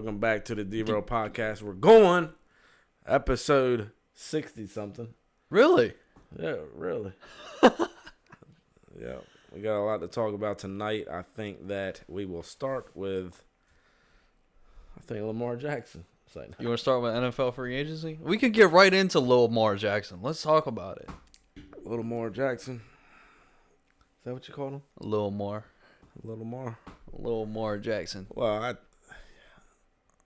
Welcome back to the D-Roll Podcast. We're going episode 60-something. Really? Yeah, really. Yeah, we got a lot to talk about tonight. I think that we will start with, Lamar Jackson. You want to start with NFL free agency? We could get right into Lamar Jackson. Let's talk about it. Lamar Jackson. Is that what you called him? Lamar. Lamar Jackson. Well,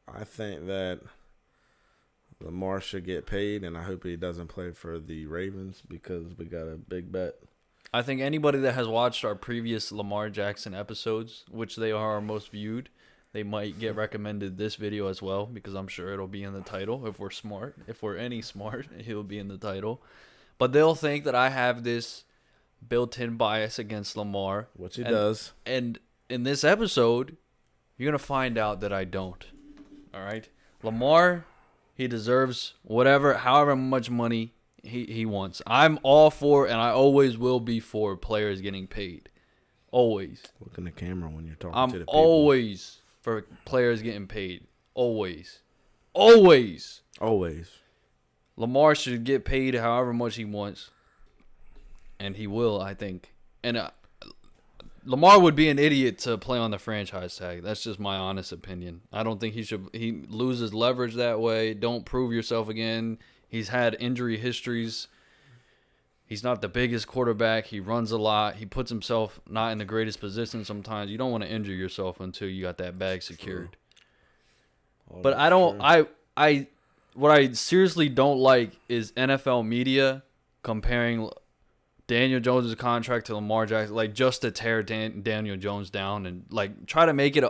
I think that Lamar should get paid, and I hope he doesn't play for the Ravens because we got a big bet. I think anybody that has watched our previous Lamar Jackson episodes, which they are our most viewed, they might get recommended this video as well because I'm sure it'll be in the title if we're smart. If we're any smart, he'll be in the title. But they'll think that I have this built-in bias against Lamar. Which he does. And in this episode, you're going to find out that I don't. All right? Lamar, he deserves however much money he wants. I'm all for, and I always will be for, players getting paid. Always. Look in the camera when you're talking I'm to the people. Always for players getting paid. Always. Always. Lamar should get paid however much he wants. And he will, I think. And Lamar would be an idiot to play on the franchise tag. That's just my honest opinion. I don't think he should. He loses leverage that way. Don't prove yourself again. He's had injury histories. He's not the biggest quarterback. He runs a lot. He puts himself not in the greatest position sometimes. You don't want to injure yourself until you got that bag secured. But I don't. True. What I seriously don't like is NFL media comparing Daniel Jones' contract to Lamar Jackson, like just to tear Daniel Jones down and like try to make it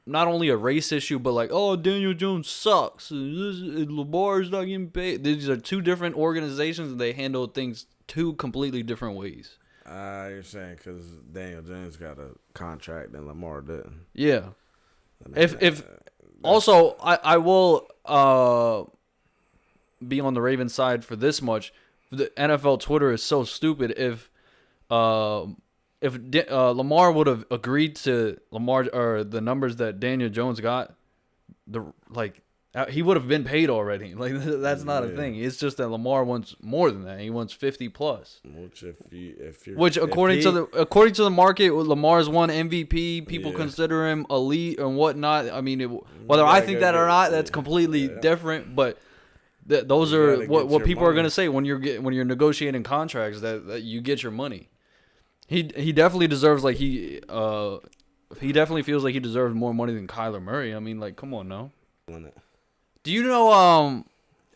not only a race issue, but like, oh, Daniel Jones sucks. Lamar's not getting paid. These are two different organizations and they handle things two completely different ways. You're saying because Daniel Jones got a contract and Lamar didn't. Yeah. I mean, also, I will be on the Ravens side for this much. The NFL Twitter is so stupid. If Lamar would have agreed to Lamar or the numbers that Daniel Jones got, he would have been paid already. Like that's not a thing. It's just that Lamar wants more than that. He wants 50 plus. Which according to the market, Lamar's won MVP. People consider him elite and whatnot. I mean, whether I think that or not, that's completely different. But those are what people are gonna say when you're negotiating contracts that you get your money. He definitely deserves he definitely feels like he deserves more money than Kyler Murray. I mean, like, come on now. Do you know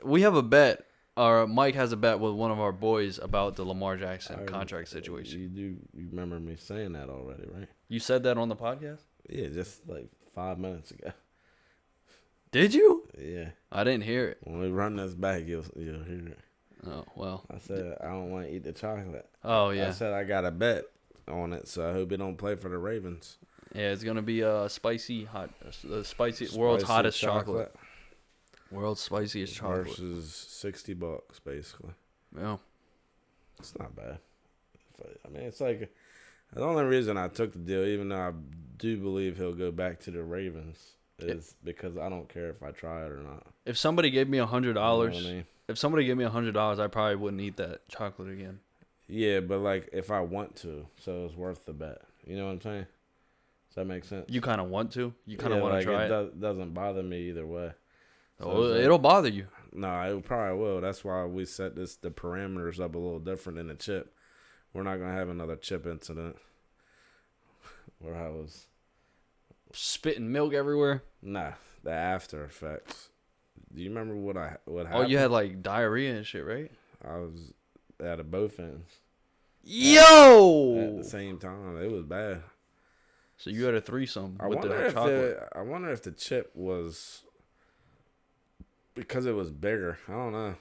we have a bet, or Mike has a bet with one of our boys about the Lamar Jackson contract situation. You remember me saying that already, right? You said that on the podcast? Yeah, just like 5 minutes ago. Did you? Yeah. I didn't hear it. When we run this back, you'll hear it. Oh, well. I said I don't want to eat the chocolate. Oh, yeah. I said I got a bet on it, so I hope he don't play for the Ravens. Yeah, it's going to be world's hottest chocolate. World's spiciest chocolate. Versus $60, basically. Yeah. It's not bad. I mean, it's like the only reason I took the deal, even though I do believe he'll go back to the Ravens, is because I don't care if I try it or not. If somebody gave me $100, you know what I mean? I probably wouldn't eat that chocolate again. Yeah, but like if I want to, so it's worth the bet. You know what I'm saying? Does that make sense? You kind of want to? You kind of want to try it? It doesn't bother me either way. So it'll bother you. No, it probably will. That's why we set the parameters up a little different than the chip. We're not gonna have another chip incident where I was spitting milk everywhere. Nah, the after effects. Do you remember what happened? Oh, you had like diarrhea and shit, right? I was at both ends. Yo! At the same time, it was bad. So you had a threesome with the chocolate. I wonder if the chip was because it was bigger. I don't know.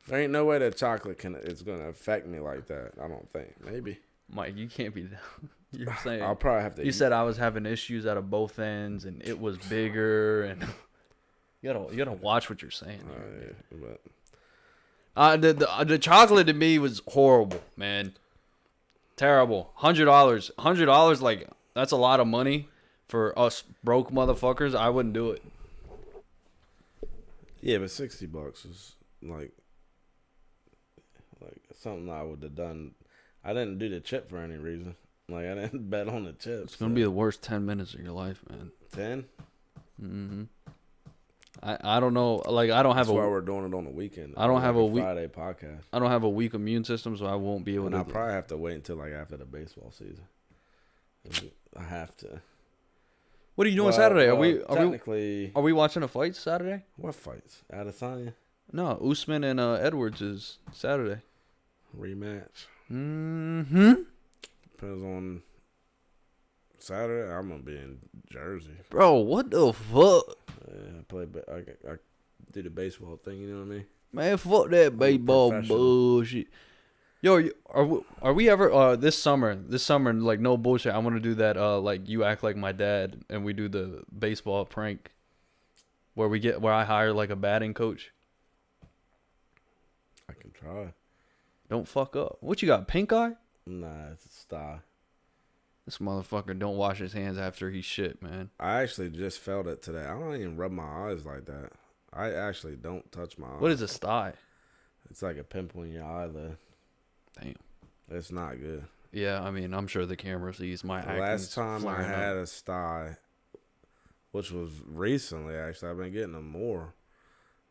There ain't no way that chocolate is gonna affect me like that. I don't think. Maybe. Mike, you can't be down. You're saying I'll probably have to. You said I was having issues out of both ends, and it was bigger, and you gotta watch what you're saying. The chocolate to me was horrible, man. Terrible. $100, like that's a lot of money. For us broke motherfuckers, I wouldn't do it. Yeah, but $60 is like something I would have done. I didn't do the chip for any reason. Like I didn't bet on the chips. It's gonna be the worst 10 minutes of your life, man. 10. Mm-hmm. I don't know. Like I don't have That's why we're doing it on the weekend. I don't have a Friday podcast. I don't have a weak immune system, so I won't be able to. I'll probably have to wait until like after the baseball season. I have to. What are you doing Saturday? Are we watching a fight Saturday? What fights? Adesanya? No, Usman and Edwards is Saturday. Rematch. Mm-hmm. Depends on Saturday. I'm gonna be in Jersey. Bro, what the fuck? Yeah, I do the baseball thing. You know what I mean? Man, fuck that baseball bullshit. Yo, are we ever this summer like no bullshit? I want to do that like you act like my dad and we do the baseball prank where I hire like a batting coach. I can try. Don't fuck up. What you got? Pink eye? Nah, it's a sty. This motherfucker don't wash his hands after he shit, man. I actually just felt it today. I don't even rub my eyes like that. I actually don't touch my eyes. What is a sty? It's like a pimple in your eyelid. Damn. It's not good. Yeah, I mean, I'm sure the camera sees my acne. Last time I had a sty, which was recently, actually, I've been getting them more.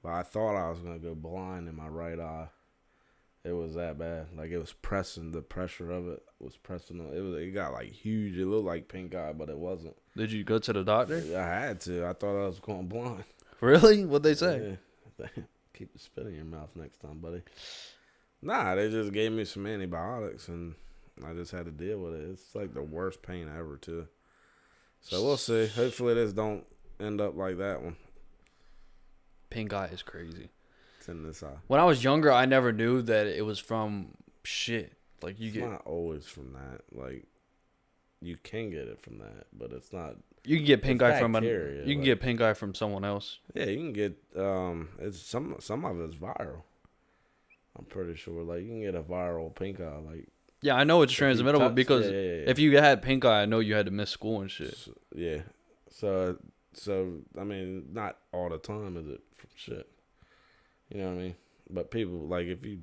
But I thought I was going to go blind in my right eye. It was that bad. Like, it was pressing. The pressure of it was pressing. It got, like, huge. It looked like pink eye, but it wasn't. Did you go to the doctor? I had to. I thought I was going blind. Really? What'd they say? Yeah. Keep the spit in your mouth next time, buddy. Nah, they just gave me some antibiotics, and I just had to deal with it. It's, like, the worst pain ever, too. So, we'll see. Hopefully, this don't end up like that one. Pink eye is crazy. It's in this eye. When I was younger, I never knew that it was from shit. Like it's not always from that. Like you can get it from that, but it's not. You can get pink eye from bacteria, you can get pink eye from someone else. Yeah, you can get it's some of it's viral. I'm pretty sure. Like you can get a viral pink eye. Like yeah, I know it's transmittable because if you had pink eye, I know you had to miss school and shit. So I mean, not all the time is it from shit. You know what I mean? But people, like, if you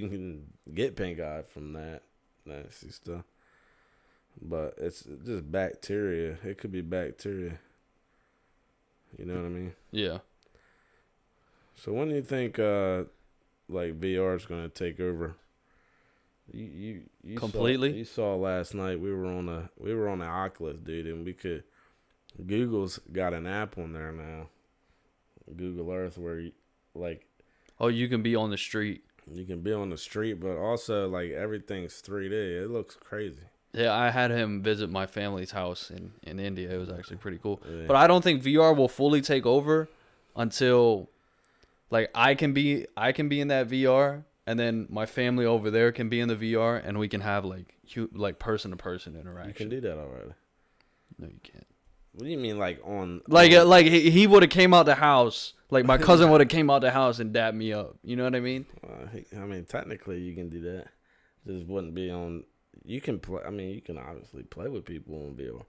can get pink eye from that nasty stuff. But it's just bacteria. It could be bacteria. You know what I mean? Yeah. So when do you think, like, VR is going to take over? You completely? You saw last night we were on the Oculus, dude, and Google's got an app on there now. Google Earth where you, like, you can be on the street. You can be on the street, but also like everything's 3D. It looks crazy. Yeah, I had him visit my family's house in India. It was actually pretty cool. Yeah. But I don't think VR will fully take over until like I can be in that VR and then my family over there can be in the VR and we can have like person to person interaction. You can do that already. No, you can't. What do you mean, like on? Like he would have came out the house. Like my cousin would have came out the house and dapped me up. You know what I mean? I mean, technically you can do that. Just wouldn't be on. You can play. I mean, you can obviously play with people on VR.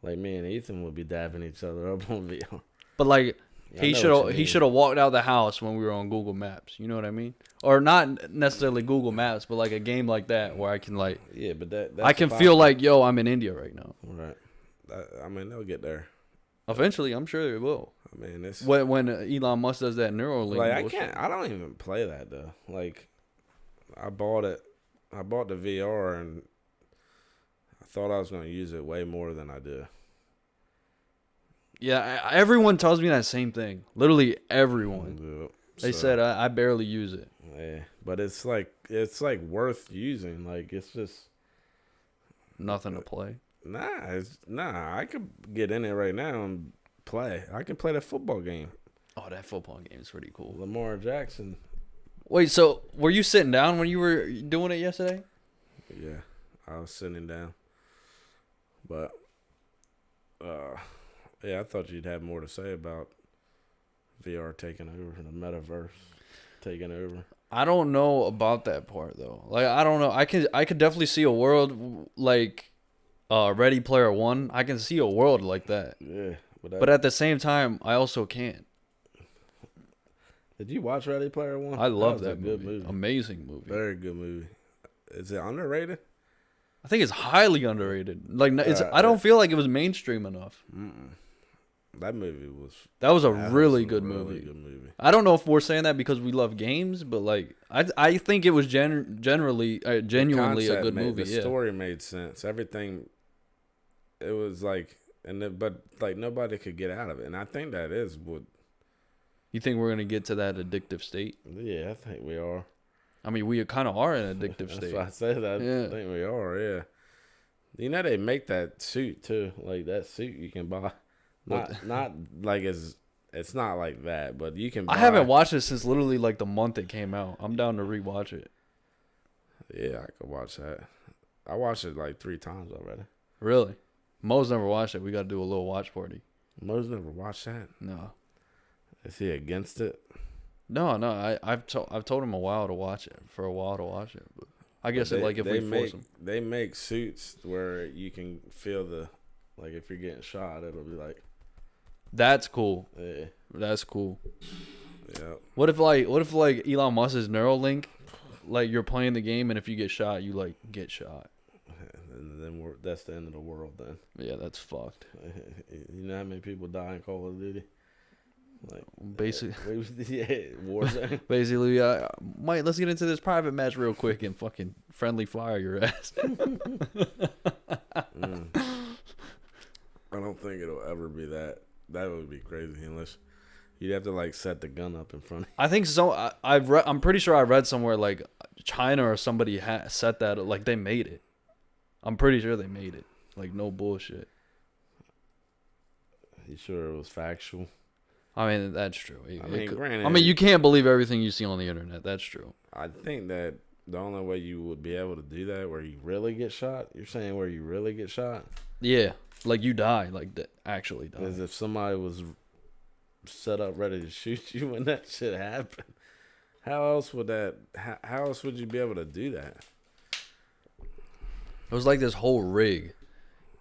Like me and Ethan would be dapping each other up on VR. But like he should have walked out the house when we were on Google Maps. You know what I mean? Or not necessarily Google Maps, but like a game like that where I can like but that's I can feel like I'm in India right now. Right. I mean, they'll get there. Eventually, I'm sure they will. I mean, it's when Elon Musk does that Neuralink. Like I don't even play that though. Like I bought the VR and I thought I was going to use it way more than I did. Yeah, everyone tells me that same thing. Literally everyone. Yeah, they said I barely use it. Yeah, but it's like worth using. Like it's just nothing to play. Nah. I could get in it right now and play. I can play the football game. Oh, that football game is pretty cool. Lamar Jackson. Wait, so were you sitting down when you were doing it yesterday? Yeah, I was sitting down. But, yeah, I thought you'd have more to say about VR taking over the metaverse taking over. I don't know about that part though. Like I don't know. I could definitely see a world like Ready Player One. I can see a world like that. Yeah, but at the same time, I also can't. Did you watch Ready Player One? I love that movie. Good movie. Amazing movie. Very good movie. Is it underrated? I think it's highly underrated. Like I don't feel like it was mainstream enough. That movie was. That was a really good movie. I don't know if we're saying that because we love games, but like I think it was genuinely a good movie. The story made sense. Everything. It was like, but like nobody could get out of it, and I think that is what. You think we're gonna get to that addictive state? Yeah, I think we are. I mean, we kind of are in an addictive state. That's why I said that. I think we are. Yeah. You know they make that suit too, like that suit you can buy. Not like it's not like that, but you can buy. I haven't watched it since literally like the month it came out. I'm down to rewatch it. Yeah, I could watch that. I watched it like 3 times already. Really? Mo's never watched it. We got to do a little watch party. Mo's never watched that? No. Is he against it? No. I've told him for a while to watch it. But I guess if we force him. They make suits where you can feel like if you're getting shot, it'll be like. That's cool. Yeah. That's cool. Yeah. What if Elon Musk's Neuralink, like you're playing the game and if you get shot, you like get shot. And then that's the end of the world then. Yeah, that's fucked. You know how many people die in Call of Duty? Like basically, Warzone. Basically, Mike, let's get into this private match real quick and fucking friendly fire your ass. I don't think it'll ever be that. That would be crazy unless you'd have to like set the gun up in front. I think so. I'm pretty sure I read somewhere like China or somebody set that like they made it. I'm pretty sure they made it. Like no bullshit. You sure it was factual? I mean, that's true. Granted, I mean, you can't believe everything you see on the internet. That's true. I think that the only way you would be able to do that, where you really get shot, you're saying where you really get shot? Yeah, like you die, actually die. As if somebody was set up ready to shoot you when that shit happened. How else would you be able to do that? It was like this whole rig.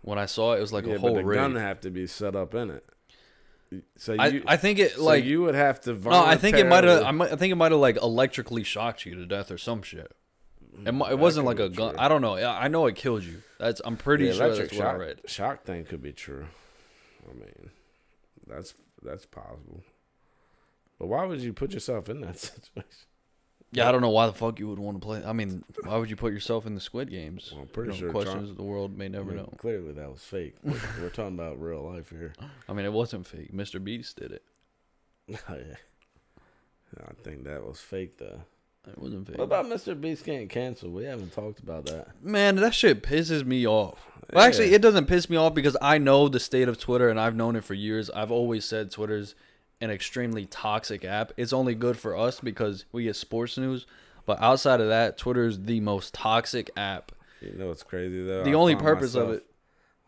When I saw it, it was like a whole rig. The gun have to be set up in it. So I think it so you would have to. No, I think it might have. I think it might have like electrically shocked you to death or some shit. It wasn't like a gun. True. I don't know. I know it killed you. I'm pretty sure that's what I read. Shock thing could be true. I mean, that's possible. But why would you put yourself in that situation? Yeah, I don't know why the fuck you would want to play. I mean, why would you put yourself in the Squid Games? Well, I'm pretty sure questions of the world may never know. Clearly, that was fake. We're talking about real life here. I mean, it wasn't fake. Mr. Beast did it. Oh, yeah. I think that was fake, though. It wasn't fake. What about Mr. Beast getting canceled? We haven't talked about that. Man, that shit pisses me off. Yeah. Well, actually, it doesn't piss me off because I know the state of Twitter, and I've known it for years. I've always said Twitter's an extremely toxic app. It's only good for us because we get sports news. But outside of that, Twitter is the most toxic app. You know what's crazy, though? The only purpose of it.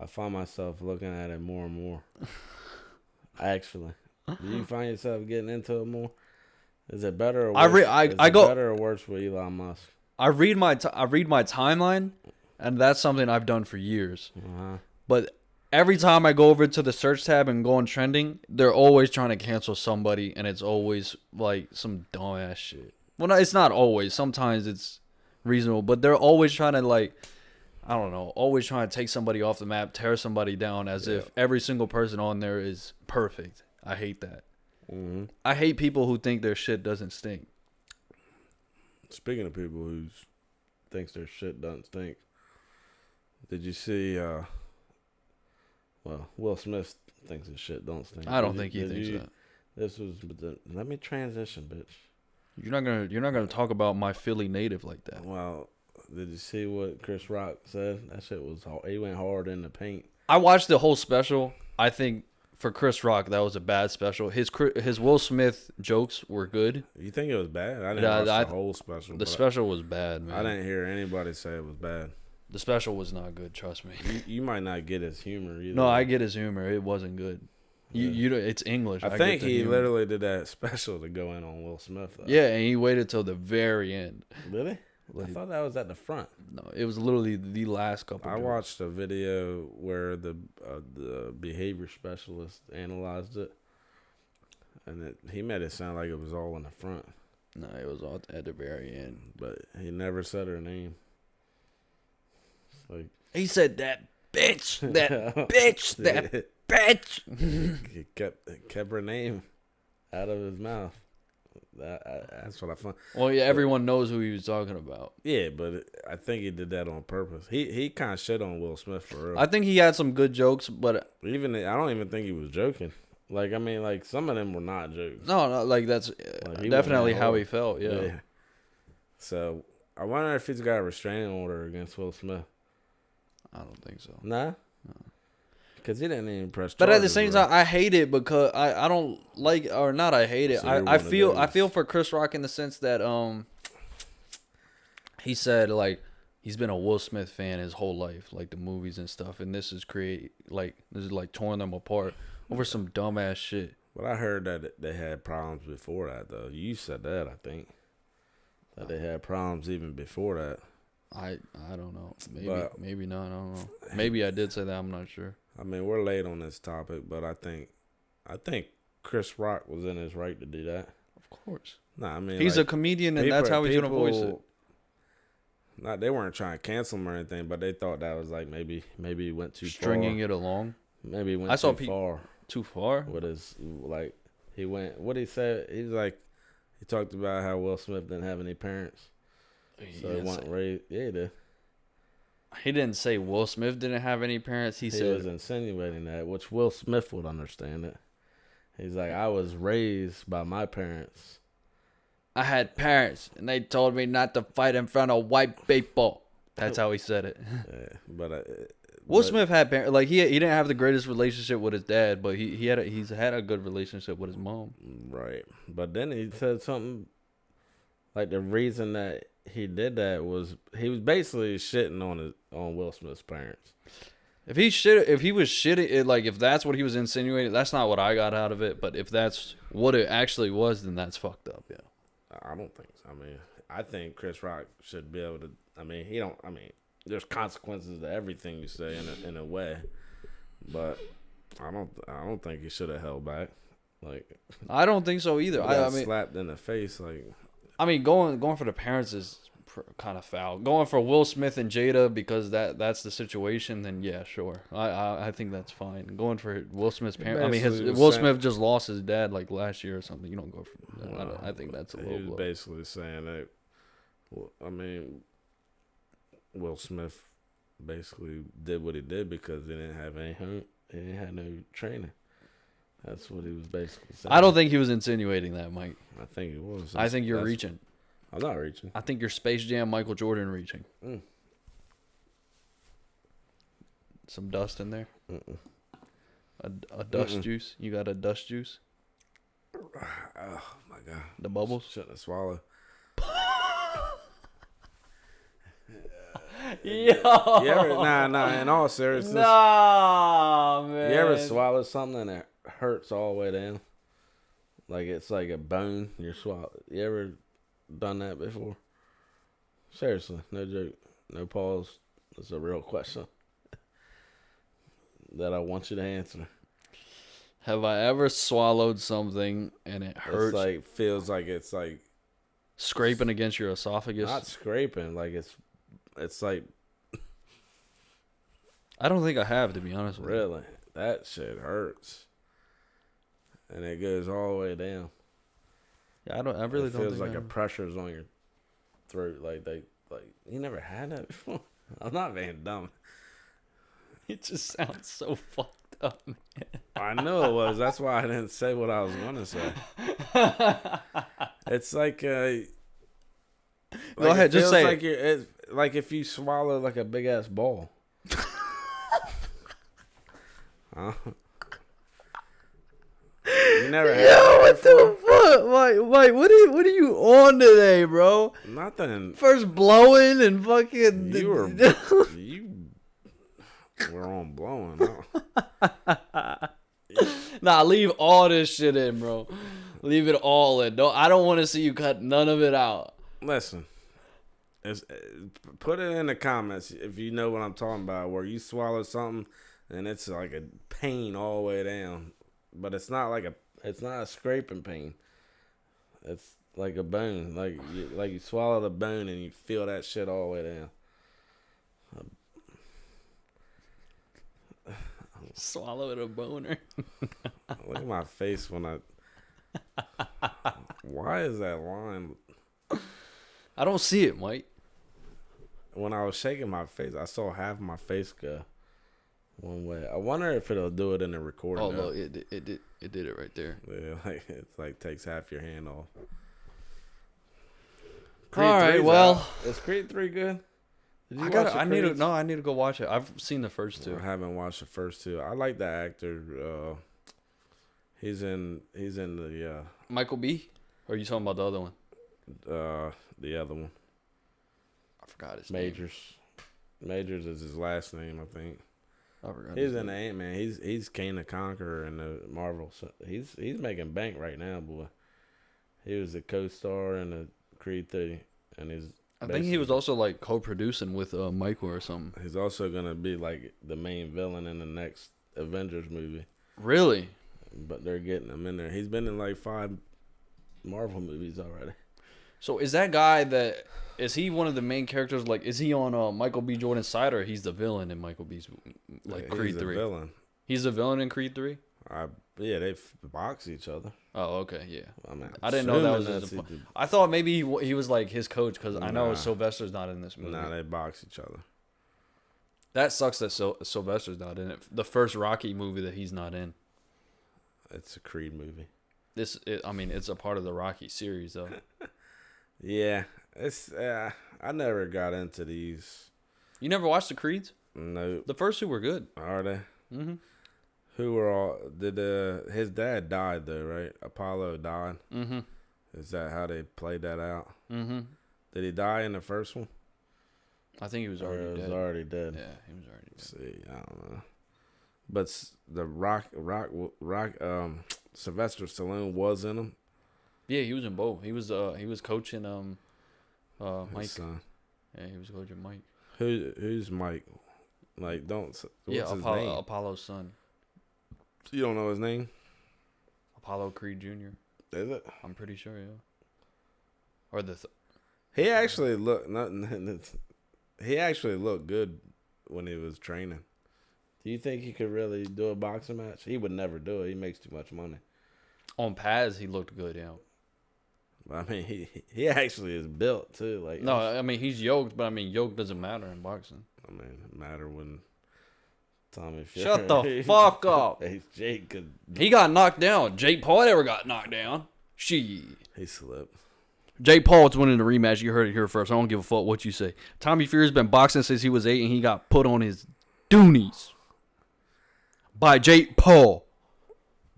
I find myself looking at it more and more. Actually. Do you find yourself getting into it more? Is it better or worse? I go better or worse with Elon Musk? I read my timeline, and that's something I've done for years. Uh-huh. But every time I go over to the search tab and go on trending, they're always trying to cancel somebody, and it's always like some dumbass shit. Well, no, it's not always. Sometimes it's reasonable, but they're always trying to always trying to take somebody off the map, tear somebody down as if every single person on there is perfect. I hate that. Mm-hmm. I hate people who think their shit doesn't stink. Speaking of people who thinks their shit doesn't stink, did you see? Will Smith thinks his shit don't stink. I don't think he thinks that. This was. Let me transition, bitch. You're not gonna talk about my Philly native like that. Well, did you see what Chris Rock said? That shit was hard. He went hard in the paint. I watched the whole special. I think for Chris Rock, that was a bad special. His Will Smith jokes were good. You think it was bad? I didn't watch the whole special. The special was bad, man. I didn't hear anybody say it was bad. The special was not good. Trust me. You might not get his humor either. No, I get his humor. It wasn't good. It's English. I think he literally did that special to go in on Will Smith, though. Yeah, and he waited till the very end. Did he? I thought that was at the front. No, it was literally the last couple. I watched a video where the behavior specialist analyzed it, and he made it sound like it was all in the front. No, it was all at the very end. But he never said her name. Like he said that bitch, that bitch, that bitch. He kept her name out of his mouth. That's what I found. Well, yeah, everyone knows who he was talking about. Yeah, but I think he did that on purpose. He kind of shit on Will Smith for real. I think he had some good jokes, but I don't even think he was joking. Like, I mean, like, some of them were not jokes. No, like that's definitely how he felt. Yeah. So I wonder if he's got a restraining order against Will Smith. I don't think so. Nah. Because he didn't even press charges. But at the same time, I hate it because I don't like, or not I hate it. So I feel for Chris Rock in the sense that he said like he's been a Will Smith fan his whole life, like the movies and stuff, and this is torn them apart over some dumbass shit. But I heard that they had problems before that though. You said that, I think. That they had problems even before that. I don't know. Maybe not. I don't know. Maybe I did say that. I'm not sure. I mean, we're late on this topic, but I think Chris Rock was in his right to do that. Of course. Nah, I mean, he's a comedian, and that's how he's gonna voice it. They weren't trying to cancel him or anything, but they thought that was like maybe he went too far. Stringing it along. Maybe he went too far. Too far? With his he went. What he said? He's like, he talked about how Will Smith didn't have any parents, so he wasn't raised. Yeah, he did. He didn't say Will Smith didn't have any parents. He said was insinuating that, which Will Smith would understand it. He's like, I was raised by my parents. I had parents, and they told me not to fight in front of white people. That's how he said it. Yeah, but Will Smith had parents. Like he didn't have the greatest relationship with his dad, but he's had a good relationship with his mom. Right, but then he said something like the reason that he did that was he was basically shitting on Will Smith's parents. If he was shitting, like if that's what he was insinuating, that's not what I got out of it. But if that's what it actually was, then that's fucked up. Yeah. I don't think so. I mean, I think Chris Rock should be able to. I mean, there's consequences to everything you say in a way, but I don't think he should have held back. Like, I don't think so either. I mean, slapped in the face. Like, I mean, going for the parents is kind of foul. Going for Will Smith and Jada because that's the situation, then yeah, sure. I think that's fine. Going for Will Smith's parents. I mean, Will Smith just lost his dad like last year or something. You don't go for that. Well, I think that's a little. He was basically saying that. Well, I mean, Will Smith basically did what he did because he didn't have any home. He didn't have no training. That's what he was basically saying. I don't think he was insinuating that, Mike. I think he was. I think you're reaching. I'm not reaching. I think you're Space Jam Michael Jordan reaching. Some dust in there? A dust juice? You got a dust juice? Oh, my God. The bubbles? Shouldn't have swallowed. Yo. You ever, nah, in all seriousness. Nah, man. You ever swallow something and it hurts all the way down? Like it's like a bone you're swallowing. You ever done that before? Seriously, no joke, no pause. It's a real question that I want you to answer. Have I ever swallowed something and it hurts? It's like feels like it's like scraping against your esophagus. Not scraping, like it's like. I don't think I have, to be honest with you. Really, that shit hurts, and it goes all the way down. Yeah, I really don't. It feels like a pressure's on your throat. Like you never had that before. I'm not being dumb. It just sounds so fucked up, man. I know it was. That's why I didn't say what I was gonna say. It's like go ahead, just say like it's like if you swallow like a big ass ball. Huh? You never had that what the fuck? Mike, what are you on today, bro? Nothing. First blowing and fucking. You were on blowing. Nah, leave all this shit in, bro. Leave it all in. I don't want to see you cut none of it out. Listen, put it in the comments if you know what I'm talking about, where you swallow something and it's like a pain all the way down, but it's not a scraping pain. It's like a bone, like you swallow the bone and you feel that shit all the way down. Swallowing a boner. Look at my face when I. Why is that line? I don't see it, Mike. When I was shaking my face, I saw half my face go one way. I wonder if it'll do it in the recording. Oh, look, it did it right there. Yeah, it's like takes half your hand off. All right, well, is Creed 3 good? I need to go watch it. I've seen the first two. I haven't watched the first two. I like the actor. He's in the Michael B. Or are you talking about the other one? The other one. I forgot his name. Majors is his last name, I think. I forgot. He's in the Ant-Man. He's Kane the Conqueror in the Marvel. So he's making bank right now, boy. He was a co-star in the Creed 3, and I think he was also like co-producing with Michael or something. He's also gonna be like the main villain in the next Avengers movie. Really? But they're getting him in there. He's been in like 5 Marvel movies already. So is he one of the main characters? Like, is he on Michael B. Jordan's side, or he's the villain in Michael B's Creed 3? Villain. He's the villain in Creed 3? Yeah, they box each other. Oh, okay, yeah. I didn't know that was I thought maybe he was like his coach, because I know Sylvester's not in this movie. Nah, they box each other. That sucks that Sylvester's not in it. The first Rocky movie that he's not in. It's a Creed movie. It's a part of the Rocky series, though. Yeah, it's. I never got into these. You never watched the Creeds? No. The first two were good. Are they? Mm-hmm. Who were all? Did his dad died though, right? Apollo died. Mm-hmm. Is that how they played that out? Mm-hmm. Did he die in the first one? I think he was already dead. Already dead. Yeah, he was already dead. See, I don't know. But the Rock, Sylvester Stallone was in them. Yeah, he was in both. He was coaching Mike. His son. Yeah, he was coaching Mike. Who's Mike? Like, what's his name? Apollo's son. You don't know his name? Apollo Creed Jr. Is it? I'm pretty sure, yeah. Or he actually looked he actually looked good when he was training. Do you think he could really do a boxing match? He would never do it. He makes too much money. On pads, he looked good, yeah. I mean, he actually is built too. Like, no, I mean he's yoked, but I mean yoke doesn't matter in boxing. I mean, it matter when Tommy Fury. Shut the fuck up. Hey, Jake could. He got knocked down. Jake Paul never got knocked down. He slipped. Jake Paul's winning the rematch. You heard it here first. I don't give a fuck what you say. Tommy Fury's been boxing since he was 8, and he got put on his doonies by Jake Paul.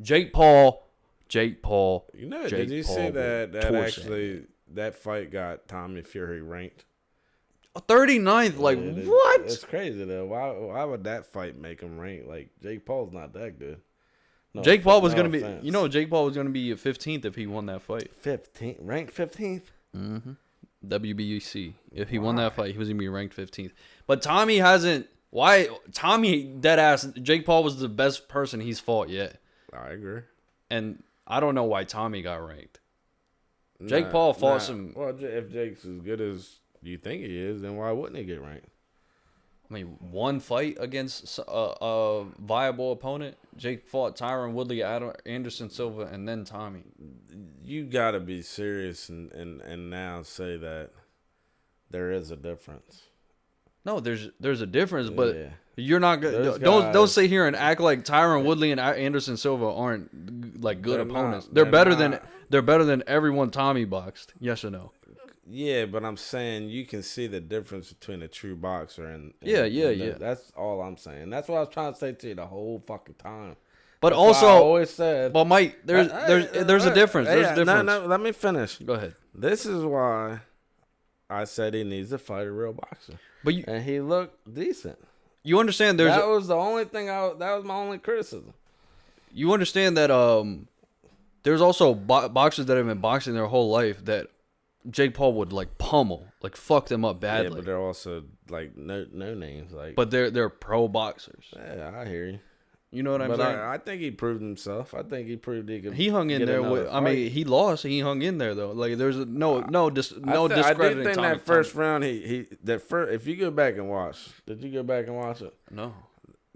Jake Paul. You know, did you see that fight got Tommy Fury ranked? 39th, like, what? It's crazy though. Why would that fight make him rank? Like, Jake Paul's not that good. No, Jake Paul was gonna be, Jake Paul was gonna be 15th if he won that fight. 15th, ranked 15th. Mm-hmm. WBC. If he won that fight, he was gonna be ranked 15th. But Tommy hasn't. Why? Tommy dead ass. Jake Paul was the best person he's fought yet. I agree. And I don't know why Tommy got ranked. Jake Paul fought some. Well, if Jake's as good as you think he is, then why wouldn't he get ranked? I mean, one fight against a viable opponent. Jake fought Tyron Woodley, Anderson Silva, and then Tommy. You got to be serious and now say that there is a difference. No, there's a difference, but yeah. You're not good. Don't sit here and act like Tyron Woodley and Anderson Silva aren't like good opponents. They're better than everyone Tommy boxed. Yes or no? Yeah, but I'm saying you can see the difference between a true boxer and yeah. That's all I'm saying. That's what I was trying to say to you the whole fucking time. But that's also, I always said. But Mike, there's a difference. There's a difference. No, let me finish. Go ahead. This is why I said he needs to fight a real boxer. And he looked decent. You understand? That was the only thing. That was my only criticism. you understand that there's also boxers that have been boxing their whole life that Jake Paul would like pummel, like fuck them up badly. Yeah, but they're also like no names, like. But they're pro boxers. Yeah, I hear you. You know what I'm saying? I think he proved himself. I think he proved he could. He hung in there with. I mean, he lost. He hung in there though. Like there's no discrediting. I do think that first round if you go back and watch, did you go back and watch it? No.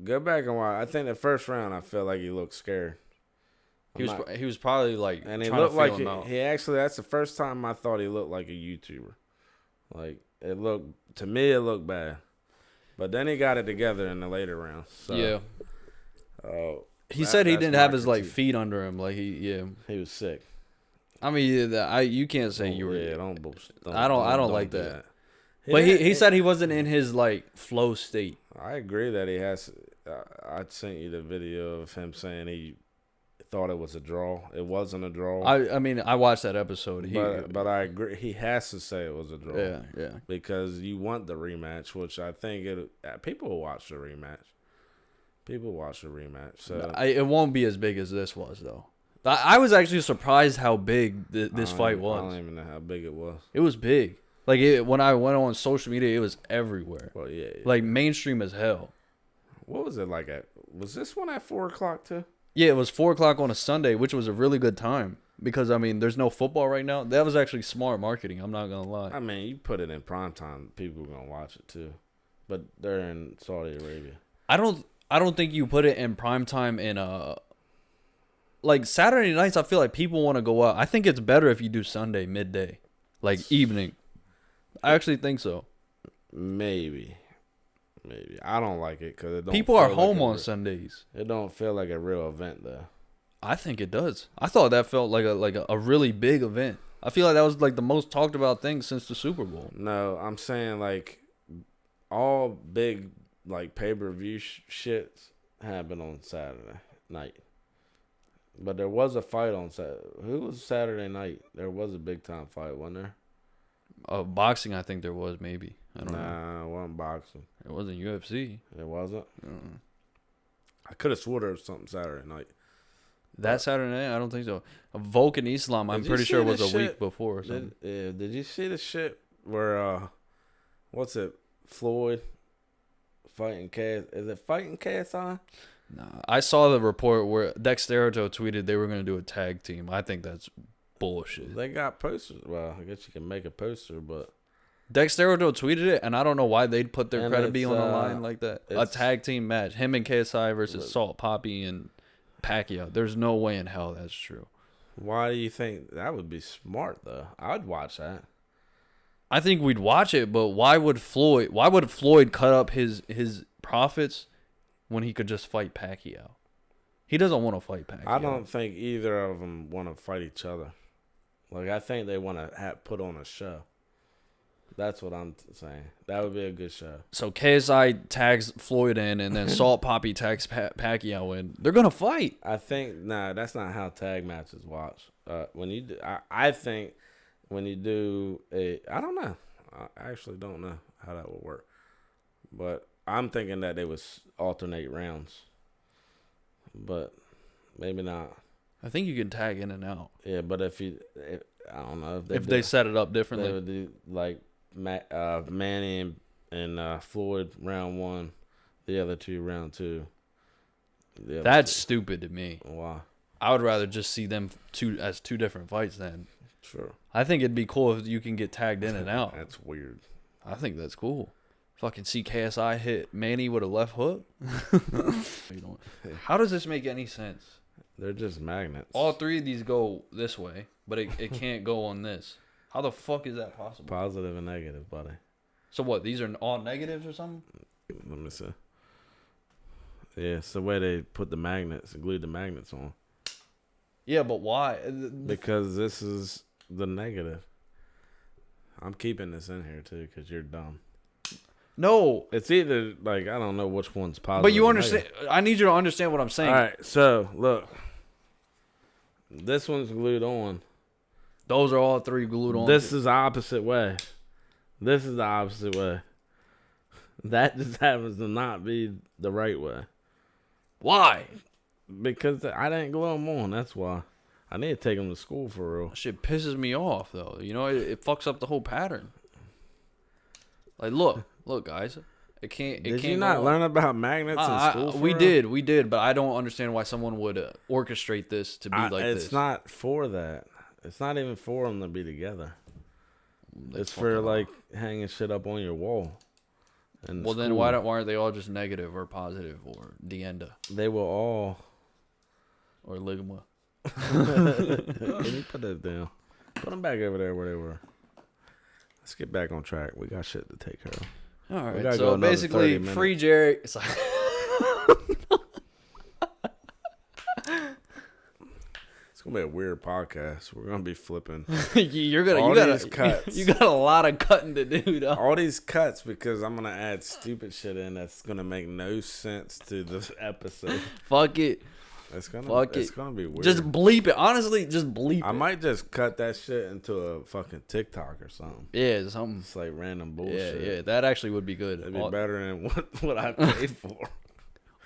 Go back and watch. I think the first round I felt like he looked scared. He was probably like, and he looked like he actually. That's the first time I thought he looked like a YouTuber. Like it looked to me, it looked bad, but then he got it together in the later rounds. So, yeah. He said he didn't have his like feet under him. Like he was sick. I mean, you can't say you were. Yeah, I don't like that. But he said he wasn't in his like flow state. I agree that he has. I sent you the video of him saying he thought it was a draw. It wasn't a draw. I mean, I watched that episode. But I agree. He has to say it was a draw. Yeah. Because you want the rematch, which I think people will watch the rematch. People watch the rematch. So it won't be as big as this was, though. I was actually surprised how big this fight was. I don't even know how big it was. It was big. Like when I went on social media, it was everywhere. Well, yeah. Like mainstream as hell. What was it like? Was this one at 4:00 too? Yeah, it was 4:00 on a Sunday, which was a really good time because I mean, there's no football right now. That was actually smart marketing. I'm not gonna lie. I mean, you put it in prime time, people are gonna watch it too. But they're in Saudi Arabia. I don't think you put it in prime time in like Saturday nights. I feel like people want to go out. I think it's better if you do Sunday midday, like evening. I actually think so. Maybe. I don't like it because people are home on Sundays. It don't feel like a real event though. I think it does. I thought that felt like a really big event. I feel like that was like the most talked about thing since the Super Bowl. No, I'm saying like all big like pay-per-view shits happen on Saturday night. But there was a fight on Saturday. Who was Saturday night? There was a big time fight, wasn't there? Boxing, I think there was maybe. I don't know. Nah, it wasn't boxing. It wasn't UFC. It wasn't? I could have swore there was something Saturday night. Saturday night? I don't think so. Vulcan Islam, I'm pretty sure was a week before or something. Did you see the shit where, what's it, Floyd fighting KSI? Is it fighting KSI? Nah, I saw the report where Dexterito tweeted they were going to do a tag team. I think that's bullshit. They got posters. Well, I guess you can make a poster, but Dexterito tweeted it, and I don't know why they'd put their credibility on the line like that. A tag team match, him and KSI versus Salt Poppy and Pacquiao. There's no way in hell that's true. Why do you think that would be smart though? I'd watch that. I think we'd watch it, but why would Floyd cut up his profits when he could just fight Pacquiao? He doesn't want to fight Pacquiao. I don't think either of them want to fight each other. Like I think they want to put on a show. That's what I'm saying. That would be a good show. So KSI tags Floyd in, and then Salt Poppy tags Pacquiao in. They're gonna fight. I think that's not how tag matches watch. When you do, I think when you do I don't know. I actually don't know how that would work. But I'm thinking that they would alternate rounds. But maybe not. I think you can tag in and out. Yeah, but if I don't know if they set it up differently, they would do like Manny and Floyd round 1, the other two round 2. That's stupid to me. Why? I would rather just see them as two different fights then. Sure. I think it'd be cool if you can get tagged in and out. That's weird. I think that's cool. Fucking see KSI hit Manny with a left hook. How does this make any sense? They're just magnets. All three of these go this way, but it can't go on this. How the fuck is that possible? Positive and negative, buddy. So what? These are all negatives or something? Let me see. Yeah, it's the way they put the magnets, glued the magnets on. Yeah, but why? Because this is the negative. I'm keeping this in here too because you're dumb. No. It's either, like, I don't know which one's positive. But you understand. I need you to understand what I'm saying. All right, so, look. This one's glued on. Those are all three glued on. This is the opposite way. This is the opposite way. That just happens to not be the right way. Why? Because I didn't glue them on. That's why. I need to take them to school for real. Shit pisses me off though. You know, it fucks up the whole pattern. Like, look, guys. It can't. Did you not learn about magnets in school? We did, but I don't understand why someone would orchestrate this to be like this. It's not for that. It's not even for them to be together. It's for like hanging shit up on your wall. Well, then why aren't they all just negative or positive or dienda? They will all. Or ligma. Can you put that down? Put them back over there where they were. Let's get back on track. We got shit to take care of. All right, so basically, free Jerry. It's like it's gonna be a weird podcast. We're gonna be flipping. You got a lot of cutting to do, though. All these cuts because I'm gonna add stupid shit in that's gonna make no sense to this episode. Fuck it. It's gonna be weird. Just bleep it. Honestly, just bleep it. I might just cut that shit into a fucking TikTok or something. Yeah, something. It's like random bullshit. Yeah, that actually would be good. It'd be better than what I paid for.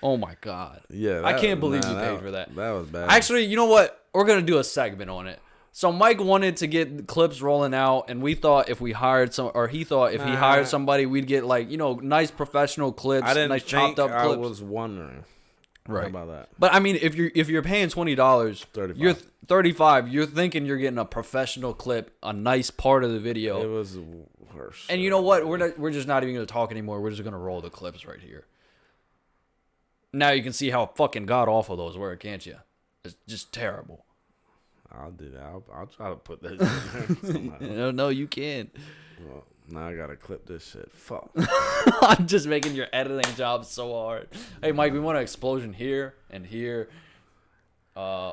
Oh my god. Yeah, I can't believe you paid for that. That was bad. Actually, you know what? We're gonna do a segment on it. So Mike wanted to get clips rolling out, and we thought if we hired he thought if he hired somebody, we'd get like nice professional clips, nice chopped up clips. I was wondering. Right. How about that? But I mean, if you're paying $20, you're $35. You're thinking you're getting a professional clip, a nice part of the video. It was worse. And you know what? We're just not even gonna talk anymore. We're just gonna roll the clips right here. Now you can see how fucking god awful those were, can't you? It's just terrible. I'll do that. I'll try to put those in there. No, you can't. Well, now I gotta clip this shit. Fuck. I'm just making your editing job so hard. Hey, Mike, we want an explosion here and here.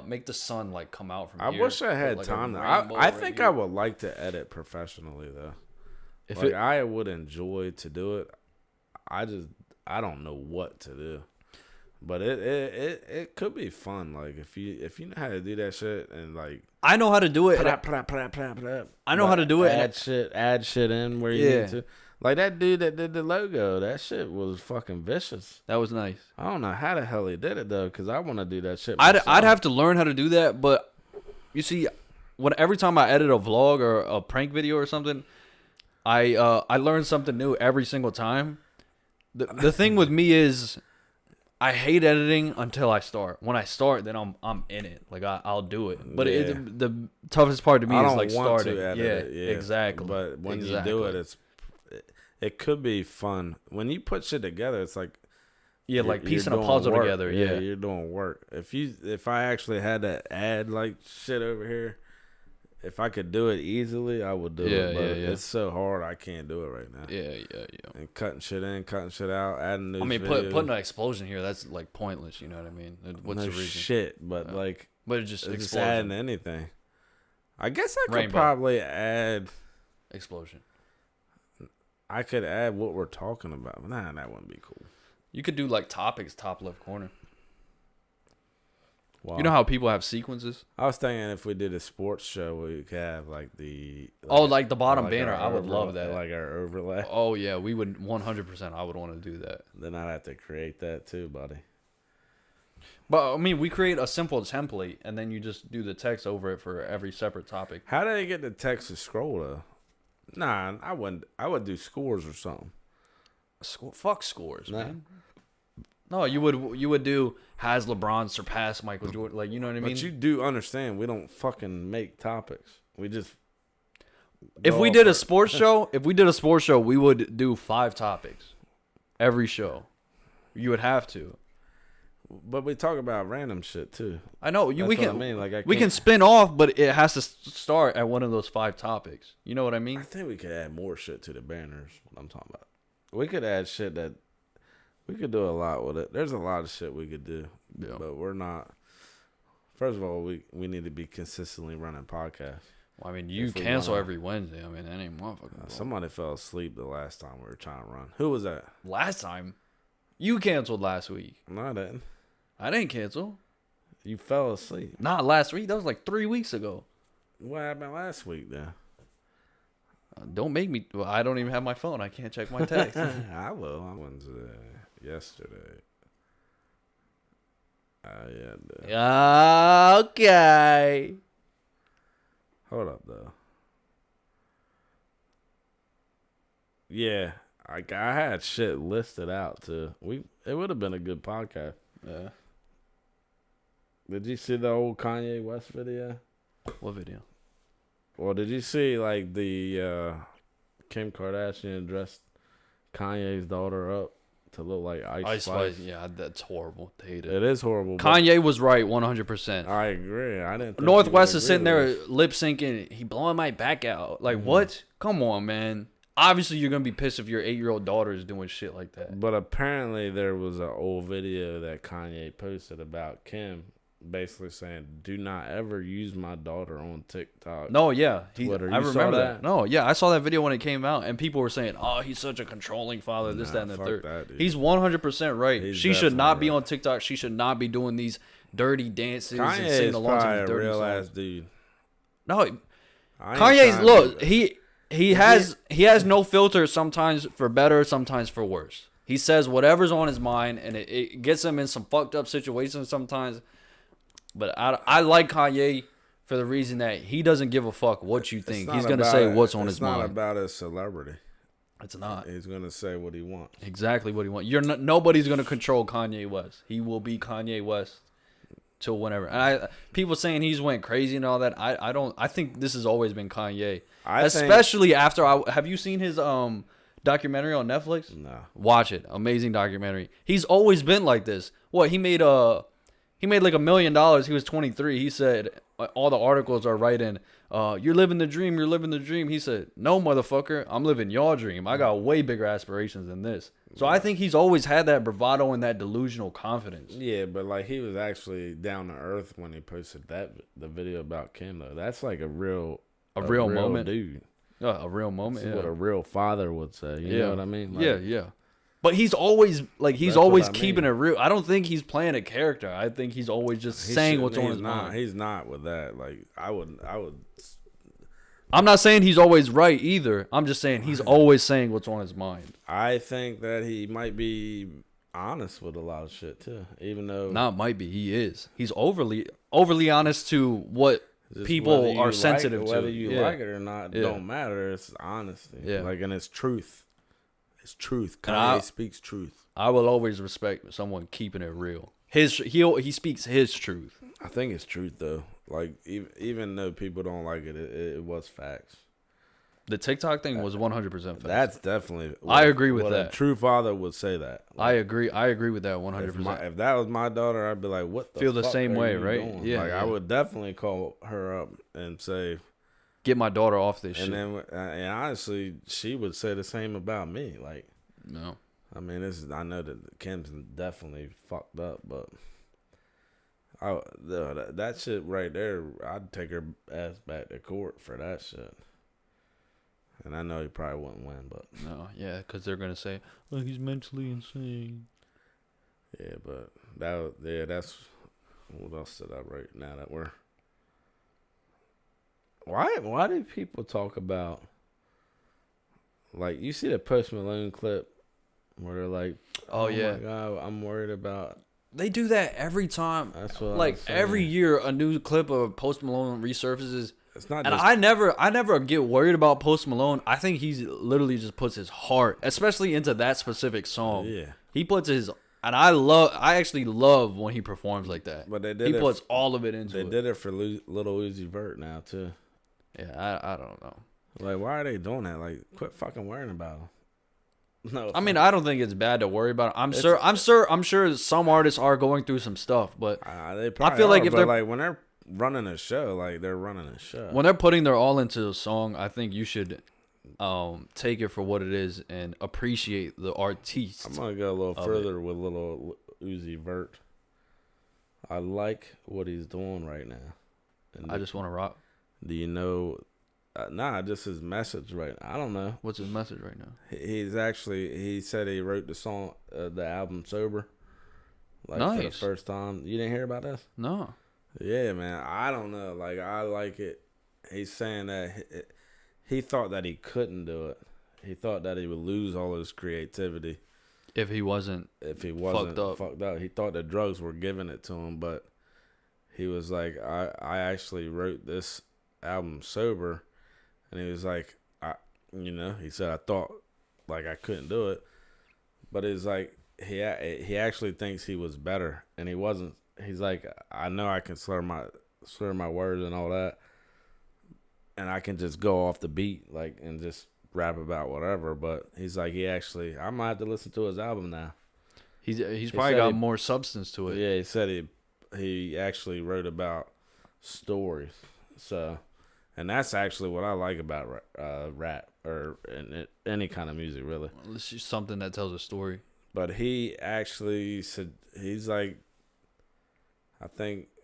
Make the sun like come out from here. I wish I had time. I think I would like to edit professionally though. I would enjoy to do it. I don't know what to do. But it could be fun. Like if you know how to do that shit and like I know how to do it. I know how to do it. Add shit in where you need to. Like that dude that did the logo, that shit was fucking vicious. That was nice. I don't know how the hell he did it though, because I want to do that shit. I'd have to learn how to do that, but you see, every time I edit a vlog or a prank video or something, I learn something new every single time. The thing with me is, I hate editing until I start. When I start, then I'm in it. Like I'll do it. But the toughest part to me is like starting. Yeah, exactly. But when you do it, it could be fun. When you put shit together, it's like like piecing a puzzle together. Yeah, you're doing work. If I actually had to add like shit over here, if I could do it easily, I would do it. But it's so hard, I can't do it right now. Yeah. And cutting shit in, cutting shit out, adding new. I mean, putting an explosion here, that's like pointless. You know what I mean? What's the reason? Shit, but but it's just adding anything. I guess I could probably add explosion. I could add what we're talking about. Nah, that wouldn't be cool. You could do like topics, top left corner. Wow. You know how people have sequences? I was thinking if we did a sports show, we could have like the the bottom banner. I would love that. Like our overlay. Oh yeah, we would 100%. I would want to do that. Then I'd have to create that too, buddy. But I mean, we create a simple template, and then you just do the text over it for every separate topic. How do they get the text to scroll though? Nah, I wouldn't. I would do scores or something. Fuck scores, man. No, you would do has LeBron surpassed Michael Jordan? Like, you know what I mean? But you do understand we don't fucking make topics. We just if we did a sports show, we would do 5 topics every show. You would have to. But we talk about random shit too. I know we can. I mean, we can spin off, but it has to start at one of those 5 topics. You know what I mean? I think we could add more shit to the banners. What I'm talking about. We could add shit that we could do a lot with it. There's a lot of shit we could do, but we're not. First of all, we need to be consistently running podcasts. Well, I mean, you cancel every Wednesday. I mean, that ain't motherfucking. Somebody fell asleep the last time we were trying to run. Who was that? Last time? You canceled last week. No, I didn't. I didn't cancel. You fell asleep. Not last week. That was like 3 weeks ago. What happened last week then? Don't make me. Well, I don't even have my phone. I can't check my text. I will. I went yesterday. Yeah. Okay. Hold up, though. Yeah, I had shit listed out too. It would have been a good podcast. Yeah. Did you see the old Kanye West video? What video? Well, did you see like the Kim Kardashian dressed Kanye's daughter up to look like Ice Spice? Yeah, that's horrible. I hate it. It is horrible. Kanye was right 100%. I agree. I didn't. Think Northwest is sitting there lip syncing. He blowing my back out. Like what? Come on, man. Obviously, you're gonna be pissed if your 8-year-old daughter is doing shit like that. But apparently, there was an old video that Kanye posted about Kim, basically saying, "Do not ever use my daughter on TikTok." No, yeah, Twitter. I remember that. No, yeah, I saw that video when it came out, and people were saying, "Oh, he's such a controlling father." This, that, and the third. That, dude. He's 100% right. She should not be right. on TikTok. She should not be doing these dirty dances Kanye and singing along to is these dirty a real songs. ass dude. No, Kanye's he has no filter. Sometimes for better, sometimes for worse. He says whatever's on his mind, and it gets him in some fucked up situations sometimes. But I like Kanye for the reason that he doesn't give a fuck what you think. He's gonna say what's on his mind. It's not about his celebrity. It's not. He's gonna say what he wants. Exactly what he wants. Nobody's gonna control Kanye West. He will be Kanye West till whenever. And people saying he's went crazy and all that. I don't. I think this has always been Kanye. Especially after have you seen his documentary on Netflix? No. Watch it. Amazing documentary. He's always been like this. What he made like $1 million. He was 23. He said all the articles are writing, you're living the dream, you're living the dream. He said, no, motherfucker, I'm living your dream. I got way bigger aspirations than this. So I think he's always had that bravado and that delusional confidence. Yeah, but like he was actually down to earth when he posted the video about Kim though. That's like a real moment, dude. A real moment. That's what a real father would say. You know what I mean? Like, yeah. But he's always keeping it real. I don't think he's playing a character. I think he's always just saying what's on his mind. He's not with that. Like I would. I'm not saying he's always right either. I'm just saying he's always saying what's on his mind. I think that he might be honest with a lot of shit too, even though he is. He's overly honest to what people are sensitive to. Whether you like it or not, don't matter. It's honesty. Yeah. Like, and it's truth. It's truth. Kanye speaks truth. I will always respect someone keeping it real. He speaks his truth. I think it's truth though. Like even though people don't like it, it was facts. The TikTok thing was 100% facts. That's definitely. I agree with that. A true father would say that. Like, I agree with that 100%. If that was my daughter, I'd be like, "What the feel fuck the same are way, you right? doing?" Yeah, like I would definitely call her up and say, "Get my daughter off this shit." And honestly, she would say the same about me. Like, no. I mean, I know that Kim's definitely fucked up, but that shit right there, I'd take her ass back to court for that shit. And I know he probably wouldn't win, but no, yeah, because they're gonna say, "Oh, he's mentally insane." Yeah, but that's what else did I write? Now that we're why do people talk about, like, you see the Post Malone clip where they're like, "Oh yeah, my God, I'm worried about." They do that every time. That's what like every year, a new clip of Post Malone resurfaces. It's not. And I never get worried about Post Malone. I think he's literally just puts his heart, especially into that specific song. Yeah, he puts his, and I actually love when he performs like that. But he puts all of it into it. They did it for Little Uzi Vert now too. Yeah, I don't know. Like, why are they doing that? Like, quit fucking worrying about him. No, I mean, I don't think it's bad to worry about. I'm sure some artists are going through some stuff, but they probably I feel like are, if they're like when they're running a show, like they're running a show. When they're putting their all into a song, I think you should take it for what it is and appreciate the artiste. I'm gonna go a little further with Little Uzi Vert. I like what he's doing right now. And I just want to rock. Do you know? Just his message right now. I don't know. What's his message right now? He said he wrote the song, the album sober. Like, nice. For the first time. You didn't hear about this? No. Yeah, man. I don't know. Like, I like it. He's saying that he thought that he couldn't do it. He thought that he would lose all his creativity. If he wasn't fucked up. He thought the drugs were giving it to him, but he was like, I actually wrote this album sober, and he was like, he said I thought like I couldn't do it, but it's like he actually thinks he was better, and he wasn't. He's like, I know I can slur my words and all that, and I can just go off the beat like and just rap about whatever. But he's like, I might have to listen to his album now. He's probably got more substance to it. Yeah, he said he actually wrote about stories. So, and that's actually what I like about rap or any kind of music, really. It's just something that tells a story. But he actually said, he's like,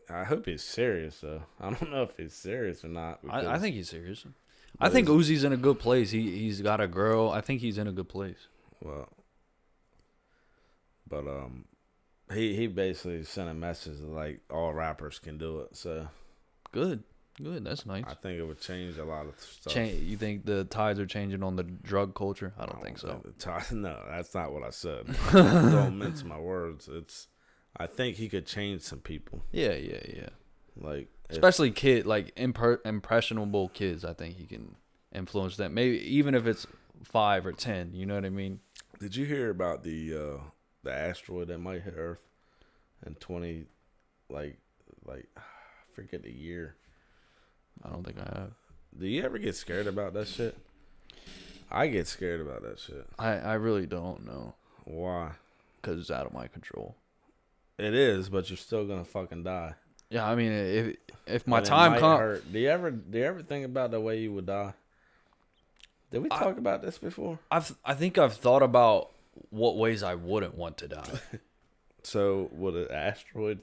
I hope he's serious, though. I don't know if he's serious or not. I think he's serious. I think Uzi's in a good place. He's got a girl. I think he's in a good place. Well, but he basically sent a message like all rappers can do it. So good. That's nice. I think it would change a lot of stuff. You think the tides are changing on the drug culture? I don't think so. No, that's not what I said. Don't mince my words. I think he could change some people. Yeah. Like especially impressionable kids. I think he can influence them. Maybe even if it's 5 or 10. You know what I mean? Did you hear about the asteroid that might hit Earth in 20 I forget the year. I don't think I have. Do you ever get scared about that shit? I get scared about that shit. I really don't know. Why? Because it's out of my control. It is, but you're still gonna fucking die. Yeah, I mean, if my time comes, do you ever think about the way you would die? Did we talk about this before? I think I've thought about what ways I wouldn't want to die. So would an asteroid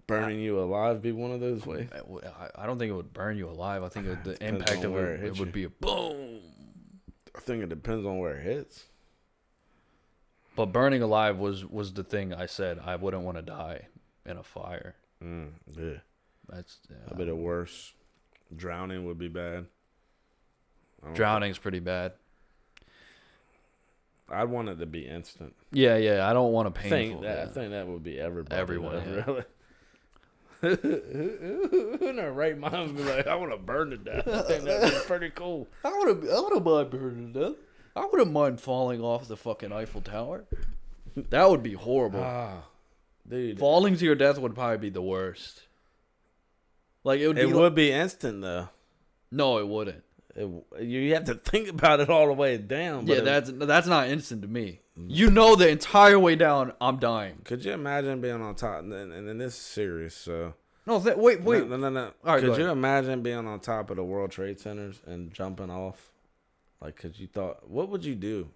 burning you alive be one of those ways? I don't think it would burn you alive. I think the impact of it would be a boom. I think it depends on where it hits. But burning alive was the thing I said. I wouldn't want to die in a fire. Yeah. That's a bit of worse. Drowning would be bad. Drowning's pretty bad. I'd want it to be instant. Yeah. I don't want a painful. I think that would be everybody. Everyone, yeah. Really. Who in their right mind would be like, I want to burn to death? I think that'd be pretty cool. I wouldn't mind burning to death. I wouldn't mind falling off the fucking Eiffel Tower. That would be horrible. Dude. Falling to your death would probably be the worst. Like it would be instant though. No, it wouldn't. You have to think about it all the way down. But yeah, that's not instant to me. You know, the entire way down, I'm dying. Could you imagine being on top? And this is serious. So no, wait. No. All right, could you imagine being on top of the World Trade Centers and jumping off? Like, cause you thought, what would you do?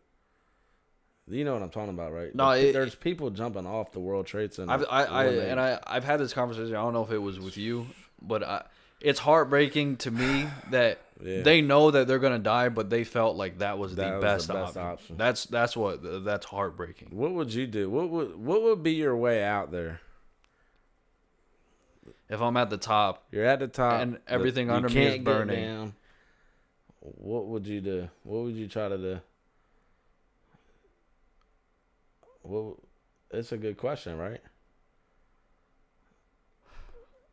You know what I'm talking about, right? No, there's people jumping off the World Trade Center. I've had this conversation. I don't know if it was with you, but it's heartbreaking to me that they know that they're gonna die, but they felt like that was the best option. That's heartbreaking. What would you do? What would be your way out there? If I'm at the top, you're at the top, and everything under me is burning. What would you do? What would you try to do? Well, it's a good question, right?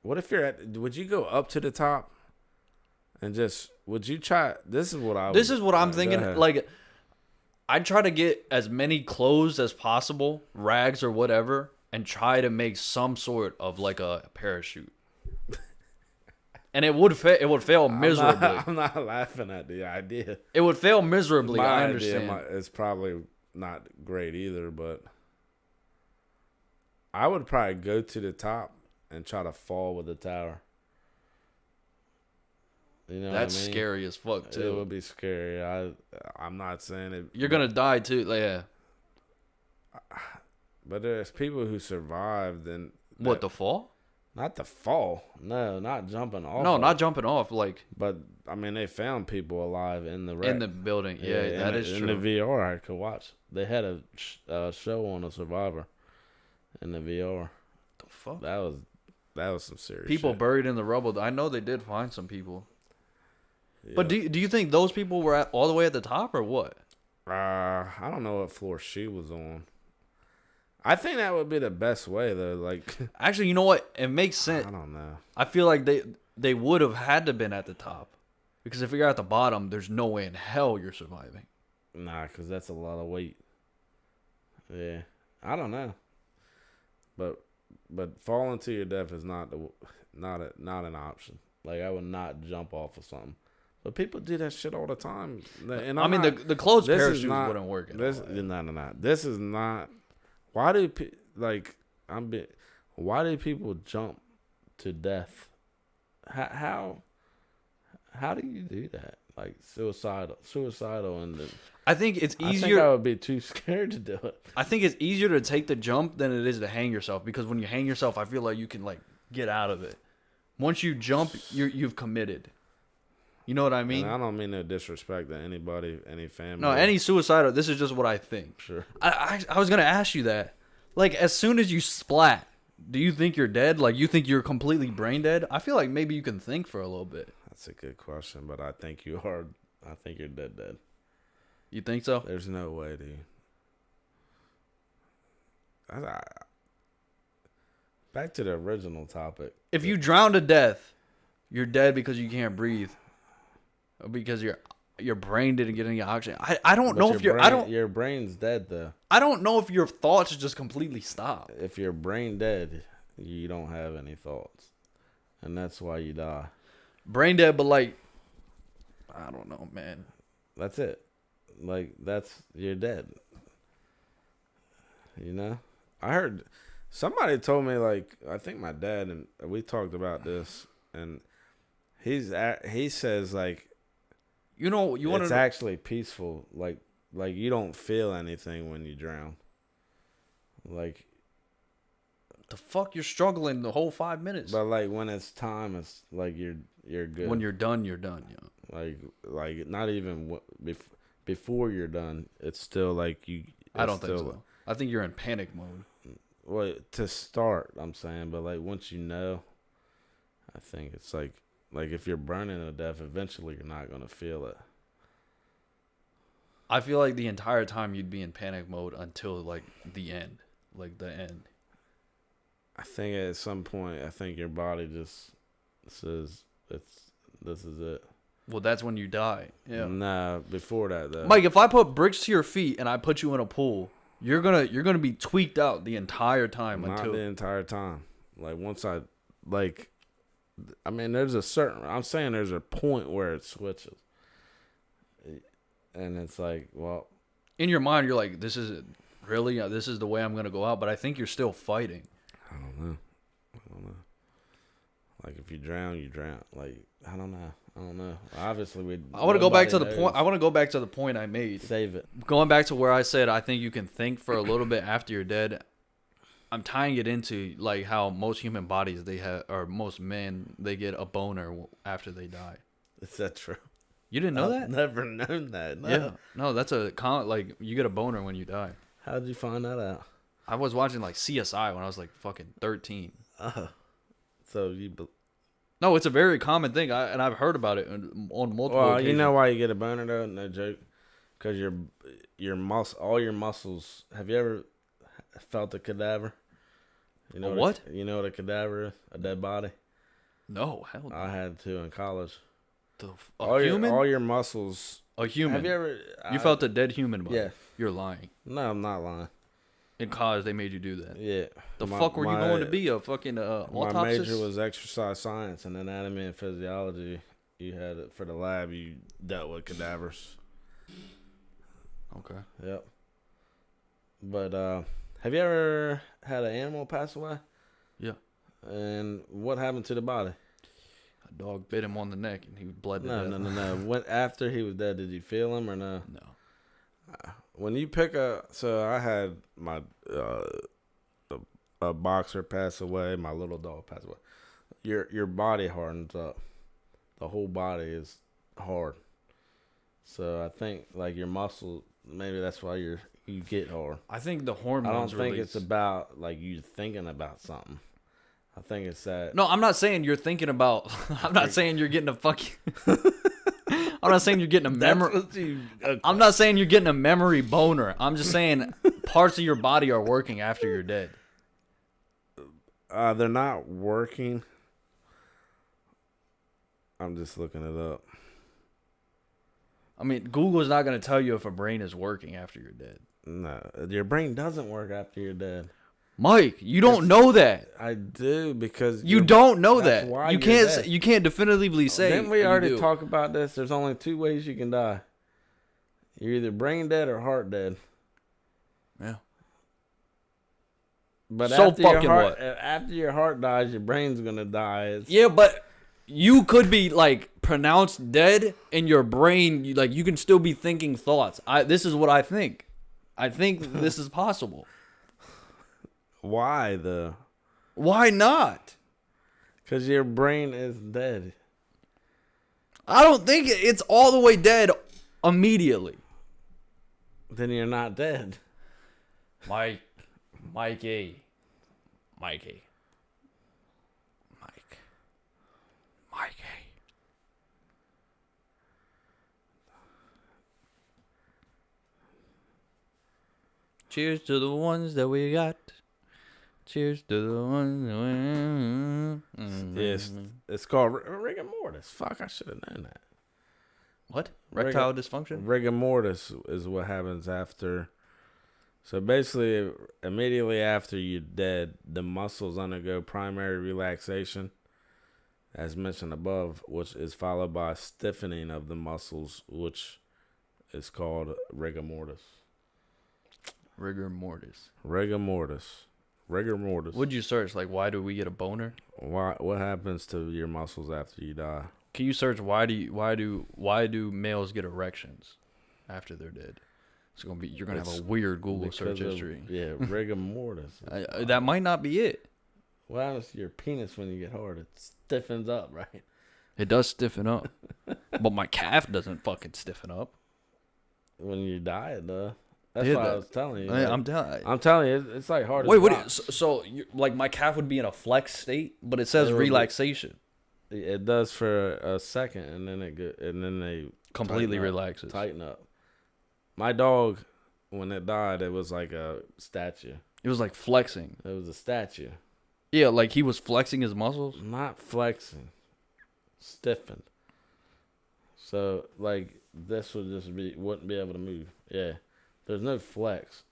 What if would you go up to the top and would you try? This is what I'm thinking. Like, I'd try to get as many clothes as possible, rags or whatever, and try to make some sort of like a parachute. And it would fail miserably. I'm not laughing at the idea. It would fail miserably. I understand. It's probably not great either, but I would probably go to the top and try to fall with the tower. You know, that's scary as fuck too. It would be scary. I'm not saying it. You're gonna die too, yeah. But there's people who survived and the fall? Not the fall. No, not jumping off. No, not jumping off. Like, but I mean, they found people alive in the wreck. In the building. Yeah, that is true. In the VR, I could watch. They had a show on a survivor in the VR. The fuck? That was some serious people shit. Buried in the rubble. I know they did find some people. Yeah. But do you think those people were all the way at the top or what? I don't know what floor she was on. I think that would be the best way though. Like, Actually, you know what? It makes sense. I don't know. I feel like they would have had to been at the top, because if you're at the bottom, there's no way in hell you're surviving. Nah, because that's a lot of weight. Yeah, I don't know. But falling to your death is not an option. Like, I would not jump off of something. But people do that shit all the time. And I mean, the closed parachutes wouldn't work. No. This is not. Why do why do people jump to death? How do you do that? Like suicidal, and I think it's easier. I think I would be too scared to do it. I think it's easier to take the jump than it is to hang yourself, because when you hang yourself, I feel like you can like get out of it. Once you jump, you've committed. You know what I mean? And I don't mean no disrespect to anybody, any family. No, any suicidal. This is just what I think. Sure. I was gonna ask you that. Like, as soon as you splat, do you think you're dead? Like, you think you're completely brain dead? I feel like maybe you can think for a little bit. That's a good question, but I think you are. I think you're dead. You think so? There's no way, dude. Back to the original topic. If you drown to death, you're dead because you can't breathe, or because your brain didn't get any oxygen. I don't know if your brain's dead though. I don't know if your thoughts just completely stop. If your brain dead, you don't have any thoughts, and that's why you die. Brain dead, but like, I don't know, man. That's it. Like, you're dead. You know? I heard somebody told me, like, I think my dad, and we talked about this, and he says, like, you want it's actually peaceful. Like you don't feel anything when you drown. Like, the fuck, you're struggling the whole 5 minutes. But like when it's time, it's like you're good. When you're done, you're done. Yeah. Like not even before you're done, it's still like you. I don't think so. I think you're in panic mode. Well, to start, I'm saying, but like once you know, I think it's like if you're burning to death, eventually you're not gonna feel it. I feel like the entire time you'd be in panic mode until like the end, I think at some point, your body just says this is it. Well, that's when you die. Yeah. Nah, before that though. Mike, if I put bricks to your feet and I put you in a pool, you're gonna be tweaked out the entire time. Not the entire time. Like once I mean, there's a point where it switches, and it's like, well, in your mind, you're like, this is the way I'm gonna go out. But I think you're still fighting. I don't know. Like if you drown, you drown. Like I don't know. Obviously, I want to go back to the point. I want to go back to the point I made. Save it. Going back to where I said I think you can think for a little bit after you're dead. I'm tying it into like how most human bodies most men, they get a boner after they die. Is that true? You didn't know that? Never known that. No. Yeah. No, that's like you get a boner when you die. How'd you find that out? I was watching like CSI when I was like fucking 13. So No, it's a very common thing, and I've heard about it on multiple occasions. You know why you get a boner though? No joke. Because all your muscles. Have you ever felt a cadaver? You know what? You know what a cadaver is? A dead body? No, hell no. I had to in college. Human? All your muscles. A human. Have you ever? You felt a dead human body? Yeah. You're lying. No, I'm not lying. In college, they made you do that. Yeah. The fuck were you going to be? A fucking autopsist? My major was exercise science and anatomy and physiology. You had it for the lab. You dealt with cadavers. Okay. Yep. But have you ever had an animal pass away? Yeah. And what happened to the body? A dog bit him on the neck and he bled to death. No. When after he was dead, did you feel him or no? No. When you pick so I had my a boxer pass away, my little dog passed away. Your body hardens up. The whole body is hard. So I think like your muscle, maybe that's why you get hard. I think the hormones. I don't think it's about like you thinking about something. I think it's that. No, I'm not saying you're thinking about. I'm not saying you're getting a fucking. I'm not saying you're getting a memory. I'm not saying you're getting a memory boner. I'm just saying parts of your body are working after you're dead. They're not working. I'm just looking it up. I mean, Google's not going to tell you if a brain is working after you're dead. No, your brain doesn't work after you're dead. Mike, you don't know that. I do because you don't know that. Why you can't definitively say. Didn't we already talk about this? There's only 2 ways you can die. You're either brain dead or heart dead. Yeah. But so fucking what? After your heart dies, your brain's gonna die. Yeah, but you could be like pronounced dead, and your brain, you can still be thinking thoughts. This is what I think. I think this is possible. Why though? Why not? Because your brain is dead. I don't think it's all the way dead immediately. Then you're not dead. Mikey. Cheers to the ones that we got. Cheers to the ones that we... Yes, it's called rigor mortis. Fuck, I should have known that. What? Erectile dysfunction? Rigor mortis is what happens after. So basically, immediately after you're dead, the muscles undergo primary relaxation, as mentioned above, which is followed by stiffening of the muscles, which is called rigor mortis. Rigor mortis. Rigor mortis. Rigor mortis. What'd you search? Like, why do we get a boner? What happens to your muscles after you die? Can you search why do males get erections after they're dead? You're gonna have a weird Google search history. Yeah, rigor mortis. That might not be it. What happens to your penis when you get hard? It stiffens up, right? It does stiffen up, but my calf doesn't fucking stiffen up when you die. It does. That's what I was telling you. I'm telling you, it's like hard. Wait, what? So like my calf would be in a flex state, but it says relaxation. It does for a second, and then they completely relaxes. Tighten up. My dog, when it died, it was like a statue. It was like flexing. It was a statue. Yeah, like he was flexing his muscles. Not flexing, stiffened. So like this wouldn't be able to move. Yeah. There's no flex.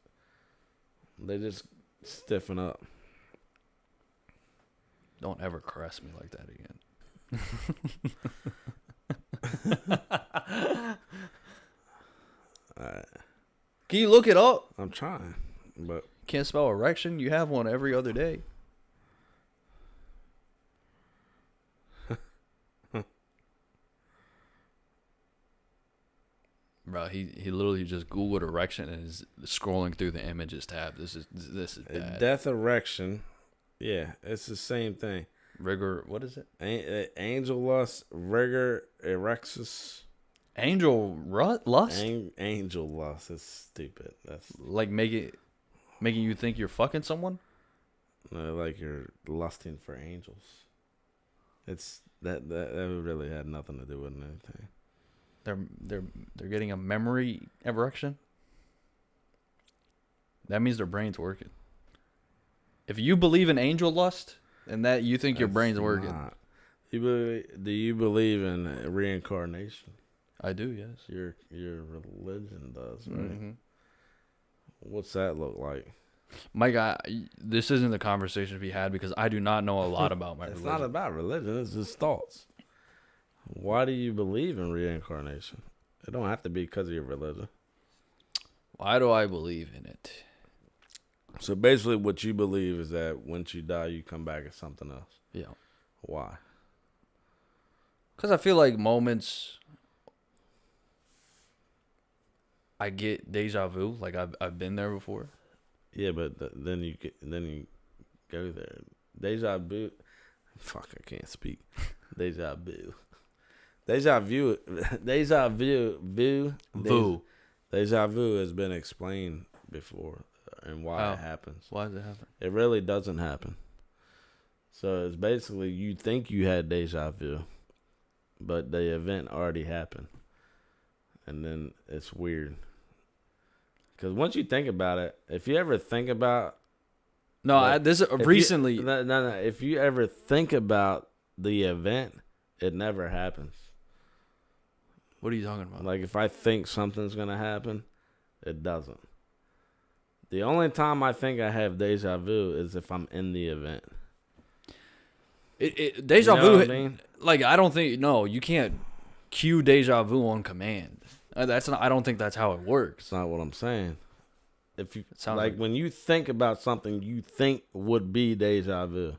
They just stiffen up. Don't ever caress me like that again. Alright. Can you look it up? I'm trying, but can't spell erection. You have one every other day. Bro, he literally just Googled erection and is scrolling through the images tab. This is bad. Death erection. Yeah, it's the same thing. Rigor, what is it? Angel lust, rigor erectus. Angel lust? Angel lust is stupid. That's like making you think you're fucking someone? No, like you're lusting for angels. It's that really had nothing to do with anything. They're getting a memory erection. That means their brain's working. If you believe in angel lust, and that you think your brain's working. Do you believe in reincarnation? I do, yes. Your religion does, right? Mm-hmm. What's that look like? Mike, this isn't the conversation to be had because I do not know a lot about my religion. It's not about religion. It's just thoughts. Why do you believe in reincarnation? It don't have to be because of your religion. Why do I believe in it? So basically what you believe is that once you die, you come back as something else. Yeah. Why? Because I feel like moments I get deja vu, like I've been there before. Yeah, but then you go there. Deja vu. Fuck, I can't speak. Deja vu. Deja vu. Deja vu. Deja vu has been explained before and why it happens. Why does it happen? It really doesn't happen. So it's basically you think you had deja vu, but the event already happened. and then it's weird. Because once you think about it, if you ever think about recently. If you ever think about the event, it never happens. What are you talking about? Like if I think something's gonna happen, it doesn't. The only time I think I have deja vu is if I'm in the event. Deja you know vu, what I mean? Like I don't think you can't cue deja vu on command. That's not. I don't think that's how it works. That's not what I'm saying. If you like when you think about something you think would be deja vu,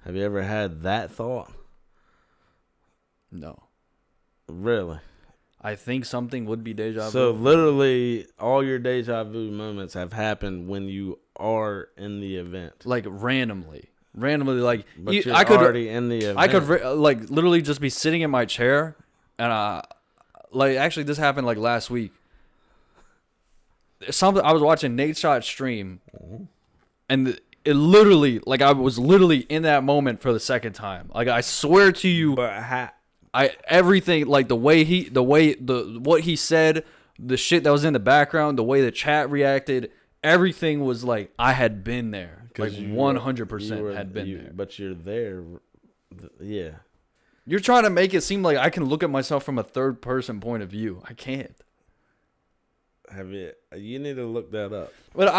have you ever had that thought? No. Really? I think something would be deja vu. So literally, all your deja vu moments have happened when you are in the event, like randomly, like but you're I could already in the event. I could like literally just be sitting in my chair, and like actually this happened like last week. Something I was watching Nate Shot stream, and it literally like I was literally in that moment for the second time. Like I swear to you, but everything like what he said, the shit that was in the background, the way the chat reacted, everything was like I had been there, like 100% had been there. But you're there, yeah. You're trying to make it seem like I can look at myself from a third person point of view. I can't. You need to look that up. But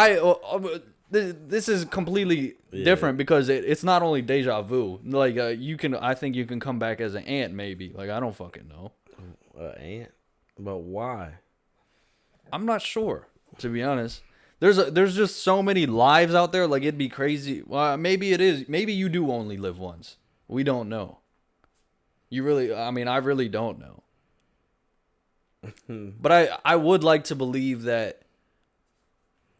this is completely different because it's not only deja vu. Like I think you can come back as an ant maybe. Like I don't fucking know. Ant? But why? I'm not sure, to be honest. There's just so many lives out there. Like it'd be crazy. Well, maybe it is. Maybe you do only live once. We don't know. I really don't know. But I would like to believe that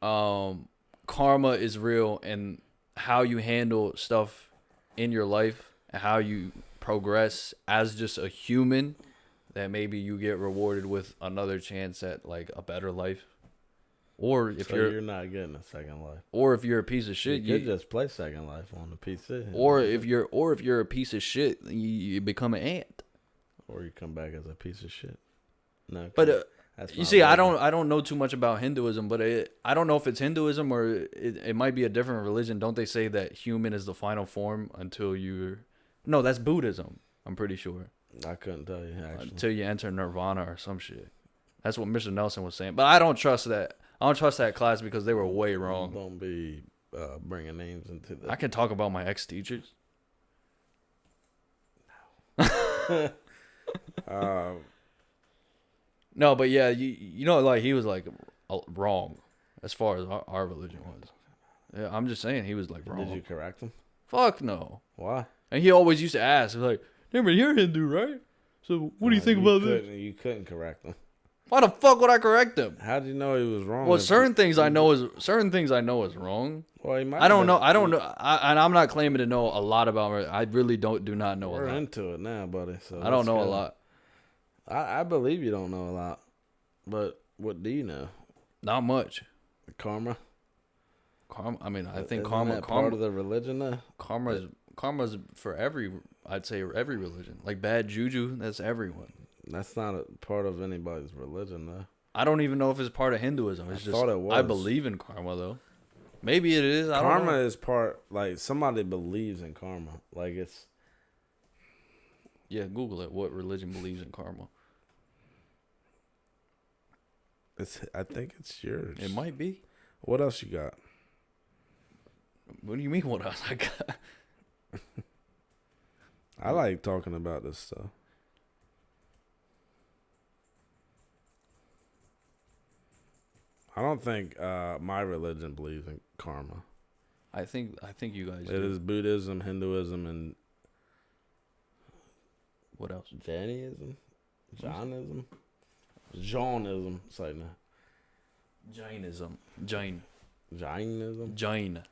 karma is real, and how you handle stuff in your life and how you progress as just a human, that maybe you get rewarded with another chance at like a better life. Or if you're not getting a second life. Or if you're a piece of shit, you could just play Second Life on the PC. Or if you're a piece of shit, you become an ant. Or you come back as a piece of shit. No, but you see, I don't know too much about Hinduism, but I don't know if it's Hinduism or it might be a different religion. Don't they say that human is the final form until you're? No, that's Buddhism. I'm pretty sure. I couldn't tell you actually. Until you enter nirvana or some shit. That's what Mr. Nelson was saying. But I don't trust that. I don't trust that class because they were way wrong. Don't be bringing names into that. I can talk about my ex-teachers. No. No, but yeah, you know, like he was like wrong as far as our religion was. Yeah, I'm just saying he was like wrong. Did you correct him? Fuck no. Why? And he always used to ask, like, "Remember, you're Hindu, right? So what do you think about this?" You couldn't correct him. Why the fuck would I correct him? How did you know he was wrong? Well, certain things I know is wrong. Well, he might. I don't know. And I'm not claiming to know a lot about it. I really do not know a lot. We're into it now, buddy. So I don't know a lot. I believe you don't know a lot, but what do you know? Not much. Karma. I mean, I think Isn't karma that part of the religion, though. Karma's for I'd say every religion. Like bad juju, that's everyone. That's not a part of anybody's religion, though. I don't even know if it's part of Hinduism. I thought it was. I believe in karma, though. Maybe it is. Karma is part, like, somebody believes in karma. Like, it's... Yeah, Google it. What religion believes in karma? I think it's yours. It might be. What else you got? What do you mean, what else I got? I like talking about this stuff. I don't think my religion believes in karma. I think you guys do. It is Buddhism, Hinduism, and what else? Jainism. Jainism. It's like no. Jainism. Jainism. Jain.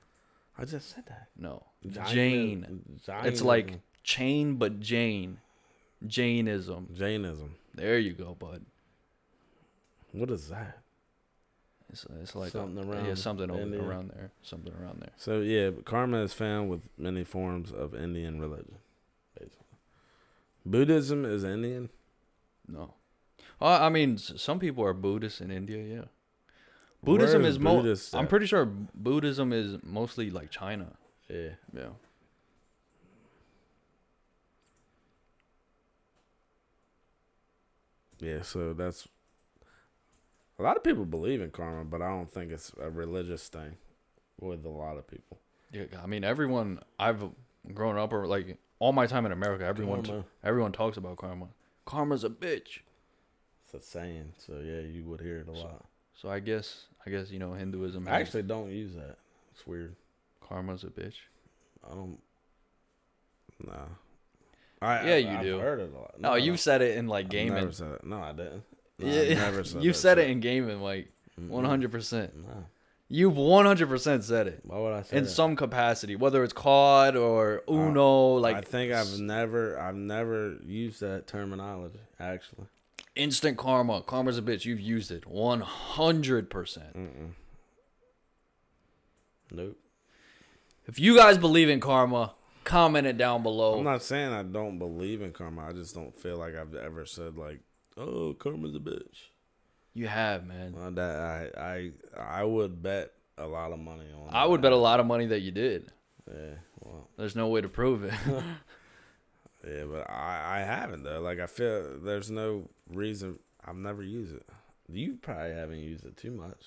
I just said that. No. Jain. It's like chain, but Jain. Jainism. There you go, bud. What is that? It's like something around something around there. Something around there. So yeah, karma is found with many forms of Indian religion. Basically, Buddhism is Indian. No. I mean, some people are Buddhists in India. Yeah, Buddhism is most. I'm pretty sure Buddhism is mostly like China. Yeah. Yeah. Yeah, so that's a lot of people believe in karma, but I don't think it's a religious thing with a lot of people. Yeah, I mean, everyone I've grown up or like all my time in America, everyone talks about karma. Karma's a bitch. It's a saying, so yeah, you would hear it a lot. So I guess Hinduism. I actually don't use that. It's weird. Karma's a bitch. I don't. Nah. I've do. Heard it a lot. No, you said it in like gaming. I never said it. No, I didn't. No, Yeah, never said you that said shit. it in gaming, like 100%. No. You 100% said it. Why would I say in that? some capacity, whether it's COD or Uno, I think I've never used that terminology. Actually, instant karma. Karma's a bitch. You've used it 100%. Nope. If you guys believe in karma, comment it down below. I'm not saying I don't believe in karma. I just don't feel like I've ever said like, "Oh, karma's a bitch." You have, man. Well, that I would bet a lot of money on. I would bet a lot of money that you did. Yeah. Well. There's no way to prove it. Yeah, but I haven't though. Like I feel there's no reason I've never used it. You probably haven't used it too much.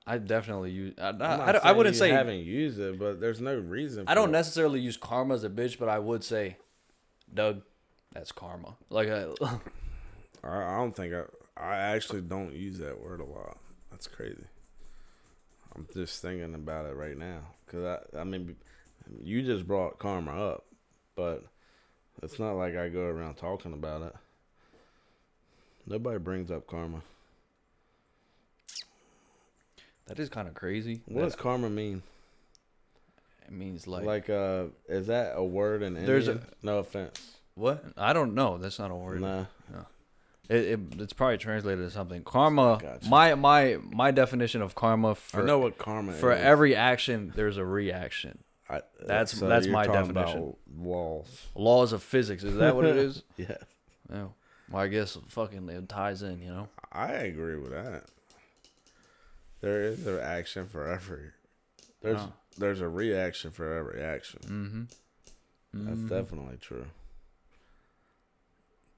I definitely use. I wouldn't say haven't used it, but there's no reason. I don't necessarily use karma as a bitch, but I would say, Doug, that's karma. Like I don't think I actually don't use that word a lot. That's crazy. I'm just thinking about it right now because I mean, you just brought karma up, but it's not like I go around talking about it. Nobody brings up karma. That is kind of crazy. What does karma mean? It means like is that a word in Indian? No offense. What? I don't know. That's not a word. Nah. No. It's probably translated to something. Karma. Gotcha. My definition of karma. I know what karma is. For every action, there's a reaction. That's my definition. About laws of physics. Is that what it is? Yeah. Yeah. Well, I guess fucking it ties in. You know. I agree with that. There is an action for every. There's a reaction for every action. Mm-hmm. That's definitely true.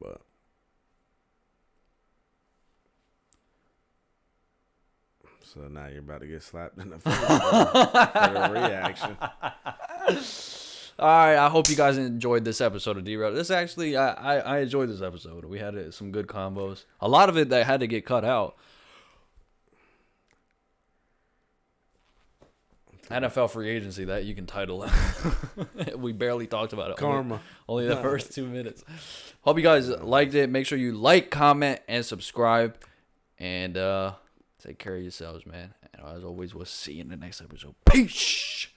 But so now you're about to get slapped in the face for the reaction. All right, I hope you guys enjoyed this episode of D-Road. This actually, I enjoyed this episode. We had some good combos. A lot of it that had to get cut out. NFL free agency, that you can title it. We barely talked about it. Karma. Only the first 2 minutes. Hope you guys liked it. Make sure you like, comment, and subscribe. And take care of yourselves, man. And as always, we'll see you in the next episode. Peace.